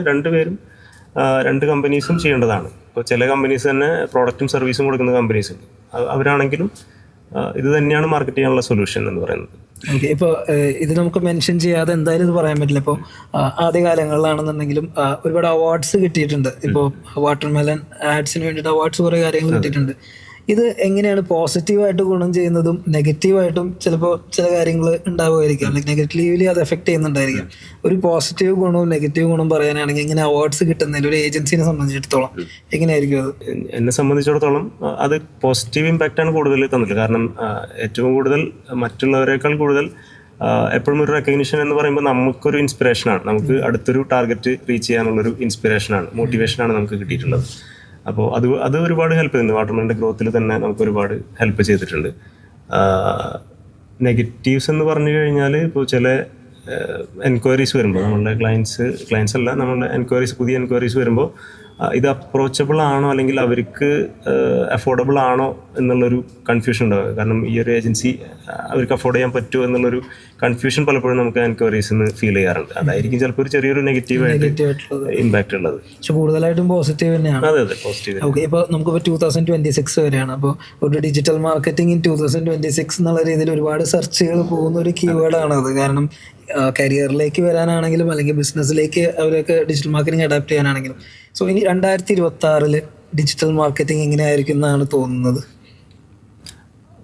രണ്ട് കമ്പനീസും ചെയ്യേണ്ടതാണ്. ഇപ്പോൾ ചില കമ്പനീസ് തന്നെ പ്രോഡക്റ്റും സർവീസും കൊടുക്കുന്ന കമ്പനീസ് ഉണ്ട്. അവരാണെങ്കിലും ഇത് തന്നെയാണ് മാർക്കറ്റ് ചെയ്യാനുള്ള സൊല്യൂഷൻ എന്ന് പറയുന്നത്. ഓക്കെ, ഇപ്പോൾ ഇത് നമുക്ക് മെൻഷൻ ചെയ്യാതെ എന്തായാലും ഇത് പറയാൻ പറ്റില്ല. ഇപ്പോൾ ആദ്യ കാലങ്ങളിലാണെന്നുണ്ടെങ്കിലും ഒരുപാട് അവാർഡ്സ് കിട്ടിയിട്ടുണ്ട്. ഇപ്പോൾ വാട്ടർമെലൺ ആഡ്സിന് വേണ്ടിയിട്ട് അവാർഡ്സ് കുറേ കാര്യങ്ങൾ കിട്ടിയിട്ടുണ്ട്. ഇത് എങ്ങനെയാണ് പോസിറ്റീവായിട്ട് ഗുണം ചെയ്യുന്നതും നെഗറ്റീവായിട്ടും ചിലപ്പോൾ ചില കാര്യങ്ങൾ ഉണ്ടാവുമായിരിക്കാം, ലൈക്ക് നെഗറ്റീവ്ലി അത് എഫക്ട് ചെയ്യുന്നുണ്ടായിരിക്കും. ഒരു പോസിറ്റീവ് ഗുണവും നെഗറ്റീവ് ഗുണവും പറയാനാണെങ്കിൽ ഇങ്ങനെ അവാർഡ്സ് കിട്ടുന്നതിൽ ഒരു ഏജൻസിനെ സംബന്ധിച്ചിടത്തോളം എങ്ങനെയായിരിക്കും അത്? എന്നെ സംബന്ധിച്ചിടത്തോളം അത് പോസിറ്റീവ് ഇമ്പാക്റ്റാണ് കൂടുതൽ തന്നിട്ടുള്ളത്. കാരണം ഏറ്റവും കൂടുതൽ മറ്റുള്ളവരെക്കാൾ കൂടുതൽ എപ്പോഴും ഒരു റെക്കഗ്നിഷൻ എന്ന് പറയുമ്പോൾ നമുക്കൊരു ഇൻസ്പിറേഷനാണ്. നമുക്ക് അടുത്തൊരു ടാർഗറ്റ് റീച്ച് ചെയ്യാനുള്ളൊരു ഇൻസ്പിറേഷനാണ്, മോട്ടിവേഷനാണ് നമുക്ക് കിട്ടിയിട്ടുള്ളത്. അപ്പോൾ അത് ഒരുപാട് ഹെൽപ്പ് ചെയ്യുന്നുണ്ട്. വാട്ടർമെലൻ്റെ ഗ്രോത്തിൽ തന്നെ നമുക്ക് ഒരുപാട് ഹെൽപ്പ് ചെയ്തിട്ടുണ്ട്. നെഗറ്റീവ്സ് എന്ന് പറഞ്ഞു കഴിഞ്ഞാൽ ഇപ്പോൾ ചില എൻക്വയറീസ് വരുമ്പോൾ നമ്മളുടെ ക്ലയൻസ് അല്ല, നമ്മളുടെ പുതിയ എൻക്വയറീസ് വരുമ്പോൾ ഇത് അപ്രോച്ചബിൾ ആണോ അല്ലെങ്കിൽ അവർക്ക് അഫോർഡബിൾ ആണോ എന്നുള്ളൊരു കൺഫ്യൂഷൻ ഉണ്ടാവുക. കാരണം ഈ ഒരു ഏജൻസി അവർക്ക് അഫോർഡ് ചെയ്യാൻ പറ്റുമോ എന്നുള്ളൊരു കൺഫ്യൂഷൻ പലപ്പോഴും നമുക്ക് എൻക്വയറീസിന് ഫീൽ ചെയ്യാറുണ്ട്. അതായിരിക്കും ചിലപ്പോൾ ഒരു ചെറിയൊരു നെഗറ്റീവായിട്ട് ഇമ്പാക്റ്റ് ഉള്ളത്. പക്ഷെ കൂടുതലായിട്ടും പോസിറ്റീവ് തന്നെയാണ്. അതെ, പോസിറ്റീവ്. ഓക്കെ, ഇപ്പോൾ നമുക്കിപ്പോൾ 2026 വരെയാണ്. അപ്പോൾ ഒരു ഡിജിറ്റൽ മാർക്കറ്റിംഗ് ഇൻ 2026 എന്നുള്ള രീതിയിൽ ഒരുപാട് സെർച്ചുകൾ പോകുന്ന ഒരു കീവേഡാണത്. കാരണം കരിയറിലേക്ക് വരാനാണെങ്കിലും അല്ലെങ്കിൽ ബിസിനസ്സിലേക്ക് അവരൊക്കെ ഡിജിറ്റൽ മാർക്കറ്റിംഗ് അഡാപ്റ്റ് ചെയ്യാനാണെങ്കിലും. സോ ഇനി 2026 ഡിജിറ്റൽ മാർക്കറ്റിംഗ് എങ്ങനെയായിരിക്കും എന്നാണ് തോന്നുന്നത്?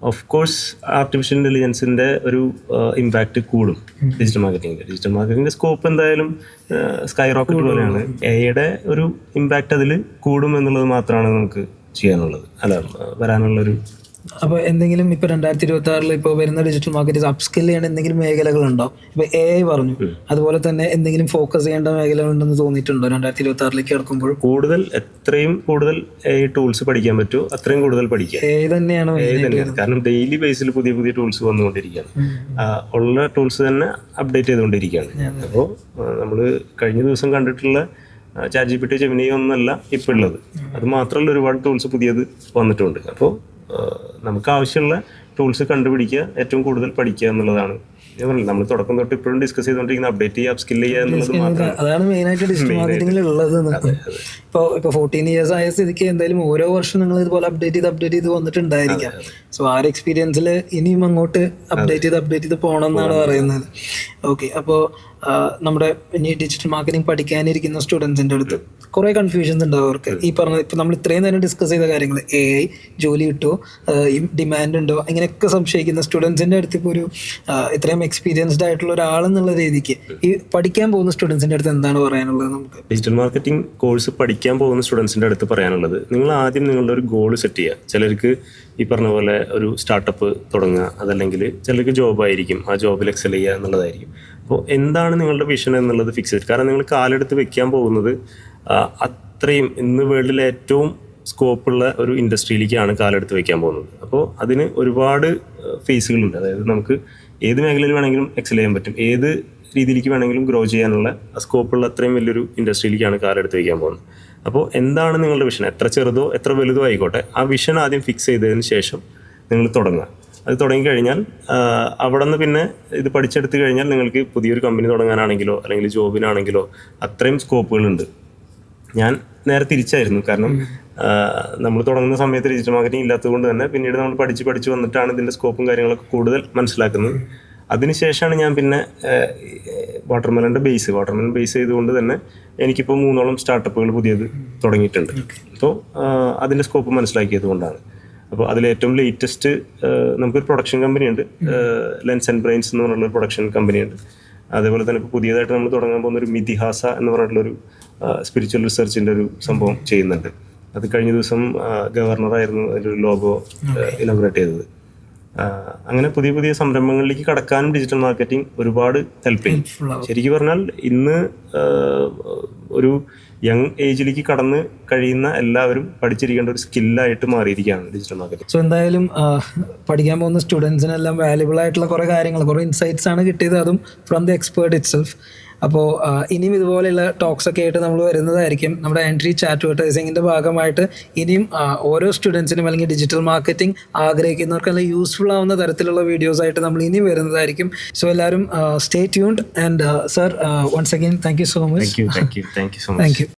ഓഫ് കോഴ്സ് ആർട്ടിഫിഷ്യൽ ഇൻ്റലിജൻസിൻ്റെ ഒരു ഇമ്പാക്റ്റ് കൂടും ഡിജിറ്റൽ മാർക്കറ്റിംഗിൻ്റെ സ്കോപ്പ് എന്തായാലും സ്കൈ റോക്കറ്റ് പോലെയാണ്. എയുടെ ഒരു ഇമ്പാക്റ്റ് അതിൽ കൂടും എന്നുള്ളത് മാത്രമാണ് നമുക്ക് ചെയ്യാനുള്ളത്, വരാനുള്ളൊരു. അപ്പോൾ എന്തെങ്കിലും ഇപ്പോൾ 2026 ഇപ്പോൾ വരുന്ന ഡിജിറ്റൽ മാർക്കറ്റ് അപ്സ്കിൽ ചെയ്യേണ്ട എന്തെങ്കിലും മേഖലകളുണ്ടോ? ഇപ്പോൾ AI പറഞ്ഞു, അതുപോലെ തന്നെ എന്തെങ്കിലും ഫോക്കസ് ചെയ്യേണ്ട മേഖലകളുണ്ടെന്ന് തോന്നിയിട്ടുണ്ടോ 2026 കിടക്കുമ്പോൾ? എത്രയും കൂടുതൽ AI ടൂൾസ് പഠിക്കാൻ പറ്റുമോ അത്രയും കൂടുതൽ പഠിക്കുക. AI തന്നെയാണ്. കാരണം ഡെയിലി ബേസിൽ പുതിയ പുതിയ ടൂൾസ് വന്നുകൊണ്ടിരിക്കുകയാണ്. ഉള്ള ടൂൾസ് തന്നെ അപ്ഡേറ്റ് ചെയ്തുകൊണ്ടിരിക്കുകയാണ്. അപ്പോൾ നമ്മൾ കഴിഞ്ഞ ദിവസം കണ്ടിട്ടുള്ള ChatGPT, Gemini ഒന്നല്ല ഇപ്പോൾ ഉള്ളത്. അത് മാത്രമല്ല, ഒരുപാട് ടൂൾസ് പുതിയത് വന്നിട്ടുണ്ട്. അപ്പോൾ നമുക്ക് ആവശ്യമുള്ള ടൂൾസ് കണ്ടുപിടിക്കുക, ഏറ്റവും കൂടുതൽ പഠിക്കുക എന്നുള്ളതാണ് ഞാൻ പറഞ്ഞില്ല, നമ്മൾ തുടക്കം തൊട്ട് ഇപ്പോഴും ഡിസ്കസ് ചെയ്തുകൊണ്ടിരിക്കുന്ന അപ്ഡേറ്റ് ചെയ്യുക, അപ്സ്കിൽ ചെയ്യുക എന്നുള്ളത് മാത്രമാണ്. അതാണ് മെയിനായിട്ട് ഡിജിറ്റൽ മാർക്കറ്റിംഗിൽ ഉള്ളത്. ഇപ്പോൾ 14 years ആയ സ്ഥിതിക്ക് എന്തായാലും ഓരോ വർഷം നിങ്ങൾ ഇതുപോലെ അപ്ഡേറ്റ് ചെയ്ത് വന്നിട്ടുണ്ടായിരിക്കാം. സോ ആ ഒരു എക്സ്പീരിയൻസിൽ ഇനിയും അങ്ങോട്ട് അപ്ഡേറ്റ് ചെയ്ത് പോകണം എന്നാണ് പറയുന്നത്. ഓക്കെ, അപ്പോൾ നമ്മുടെ ഇനി ഡിജിറ്റൽ മാർക്കറ്റിംഗ് പഠിക്കാനിരിക്കുന്ന സ്റ്റുഡൻസിൻ്റെ അടുത്ത് കുറേ കൺഫ്യൂഷൻസ് ഉണ്ടാവും അവർക്ക്. ഈ പറഞ്ഞ ഇപ്പം നമ്മൾ ഇത്രയും നേരം ഡിസ്കസ് ചെയ്ത കാര്യങ്ങൾ, AI ജോലി കിട്ടുമോ, ഡിമാൻഡ് ഉണ്ടോ, ഇങ്ങനെയൊക്കെ സംശയിക്കുന്ന സ്റ്റുഡൻസിൻ്റെ അടുത്ത് ഇപ്പോൾ ഒരു ഇത്രയും എക്സ്പീരിയൻസ്ഡ് ആയിട്ടുള്ള ഒരാളെന്നുള്ള രീതിക്ക് ഈ പഠിക്കാൻ പോകുന്ന സ്റ്റുഡൻസിൻ്റെ അടുത്ത് എന്താണ് പറയാനുള്ളത് നമുക്ക്? ഡിജിറ്റൽ മാർക്കറ്റിംഗ് കോഴ്സ് പഠിക്കാൻ പോകുന്ന സ്റ്റുഡൻസിൻ്റെ അടുത്ത് പറയാനുള്ളത്, നിങ്ങൾ ആദ്യം നിങ്ങളുടെ ഒരു ഗോൾ സെറ്റ് ചെയ്യുക. ചിലർക്ക് ഈ പറഞ്ഞ പോലെ ഒരു സ്റ്റാർട്ടപ്പ് തുടങ്ങുക, അതല്ലെങ്കിൽ ചിലർക്ക് ജോബായിരിക്കും, ആ ജോബിൽ എക്സൽ ചെയ്യുക എന്നുള്ളതായിരിക്കും. അപ്പോൾ എന്താണ് നിങ്ങളുടെ വിഷൻ എന്നുള്ളത് ഫിക്സ് ചെയ്ത്, കാരണം നിങ്ങൾ കാലെടുത്ത് വെക്കാൻ പോകുന്നത് അത്രയും ഇന്ന് വേൾഡിലെ ഏറ്റവും സ്കോപ്പുള്ള ഒരു ഇൻഡസ്ട്രിയിലേക്കാണ് കാലെടുത്ത് വെക്കാൻ പോകുന്നത്. അപ്പോൾ അതിന് ഒരുപാട് ഫേസുകളുണ്ട്. അതായത് നമുക്ക് ഏത് മേഖലയിൽ വേണമെങ്കിലും എക്സൽ ചെയ്യാൻ പറ്റും, ഏത് രീതിയിലേക്ക് വേണമെങ്കിലും ഗ്രോ ചെയ്യാനുള്ള സ്കോപ്പുള്ള അത്രയും വലിയൊരു ഇൻഡസ്ട്രിയിലേക്കാണ് കാലെടുത്ത് വയ്ക്കാൻ പോകുന്നത്. അപ്പോൾ എന്താണ് നിങ്ങളുടെ വിഷൻ, എത്ര ചെറുതോ എത്ര വലുതോ ആയിക്കോട്ടെ, ആ വിഷൻ ആദ്യം ഫിക്സ് ചെയ്തതിന് ശേഷം നിങ്ങൾ തുടങ്ങുക. അത് തുടങ്ങിക്കഴിഞ്ഞാൽ അവിടെ നിന്ന് പിന്നെ ഇത് പഠിച്ചെടുത്ത് കഴിഞ്ഞാൽ നിങ്ങൾക്ക് പുതിയൊരു കമ്പനി തുടങ്ങാനാണെങ്കിലോ അല്ലെങ്കിൽ ജോബിനാണെങ്കിലോ അത്രയും സ്കോപ്പുകളുണ്ട്. ഞാൻ നേരെ തിരിച്ചായിരുന്നു. കാരണം നമ്മൾ തുടങ്ങുന്ന സമയത്ത് ഡിജിറ്റൽ മാർക്കറ്റിംഗ് ഇല്ലാത്തത് കൊണ്ട് തന്നെ പിന്നീട് നമ്മൾ പഠിച്ച് വന്നിട്ടാണ് ഇതിൻ്റെ സ്കോപ്പും കാര്യങ്ങളൊക്കെ കൂടുതൽ മനസ്സിലാക്കുന്നത്. അതിനുശേഷമാണ് ഞാൻ പിന്നെ വാട്ടർമെലൻ ബേസ് ചെയ്തുകൊണ്ട് തന്നെ എനിക്കിപ്പോൾ 3 സ്റ്റാർട്ടപ്പുകൾ പുതിയത് തുടങ്ങിയിട്ടുണ്ട്. അപ്പോൾ അതിൻ്റെ സ്കോപ്പ് മനസ്സിലാക്കിയത് കൊണ്ടാണ്. അപ്പോൾ അതിലേറ്റവും ലേറ്റസ്റ്റ് നമുക്കൊരു പ്രൊഡക്ഷൻ കമ്പനിയുണ്ട്, ലെൻസ് ആൻഡ് ബ്രെയിൻസ് എന്ന് പറഞ്ഞുള്ളൊരു പ്രൊഡക്ഷൻ കമ്പനിയുണ്ട്. അതേപോലെ തന്നെ ഇപ്പോൾ പുതിയതായിട്ട് നമ്മൾ തുടങ്ങാൻ പോകുന്ന ഒരു മിഥിഹാസ എന്ന് പറഞ്ഞിട്ടുള്ളൊരു സ്പിരിച്വൽ റിസർച്ചിൻ്റെ ഒരു സംഭവം ചെയ്യുന്നുണ്ട്. അത് കഴിഞ്ഞ ദിവസം ഗവർണറായിരുന്നു അതിൻ്റെ ലോഗോ ഇനോഗ്രേറ്റ് ചെയ്തത്. അങ്ങനെ പുതിയ സംരംഭങ്ങളിലേക്ക് കടക്കാനും ഡിജിറ്റൽ മാർക്കറ്റിംഗ് ഒരുപാട് ഹെൽപ്പ് ചെയ്യും. ശരിക്കും പറഞ്ഞാൽ ഇന്ന് ഒരു യങ് ഏജിലേക്ക് കടന്ന് കഴിയുന്ന എല്ലാവരും പഠിച്ചിരിക്കേണ്ട ഒരു സ്കില്ലായിട്ട് മാറിയിരിക്കുകയാണ് ഡിജിറ്റൽ മാർക്കറ്റിംഗ്. സോ എന്തായാലും പഠിക്കാൻ പോകുന്ന സ്റ്റുഡൻസിനെല്ലാം വാല്യുബിൾ ആയിട്ടുള്ള കുറേ കാര്യങ്ങൾ, കുറേ ഇൻസൈറ്റ്സ് ആണ് കിട്ടിയത്, അതും from the expert it self. അപ്പോൾ ഇനിയും ഇതുപോലെയുള്ള ടോക്സ് ഒക്കെ ആയിട്ട് നമ്മൾ വരുന്നതായിരിക്കും. നമ്മുടെ എൻട്രി ചാറ്റ് അഡ്വർടൈസിങ്ങിൻ്റെ ഭാഗമായിട്ട് ഇനിയും ഓരോ സ്റ്റുഡൻസിനും അല്ലെങ്കിൽ ഡിജിറ്റൽ മാർക്കറ്റിംഗ് ആഗ്രഹിക്കുന്നവർക്കെല്ലാം യൂസ്ഫുൾ ആവുന്ന തരത്തിലുള്ള വീഡിയോസ് ആയിട്ട് നമ്മൾ ഇനിയും വരുന്നതായിരിക്കും. സോ എല്ലാവരും stay tuned and sir once again thank you so much. Thank you so much. Thank U.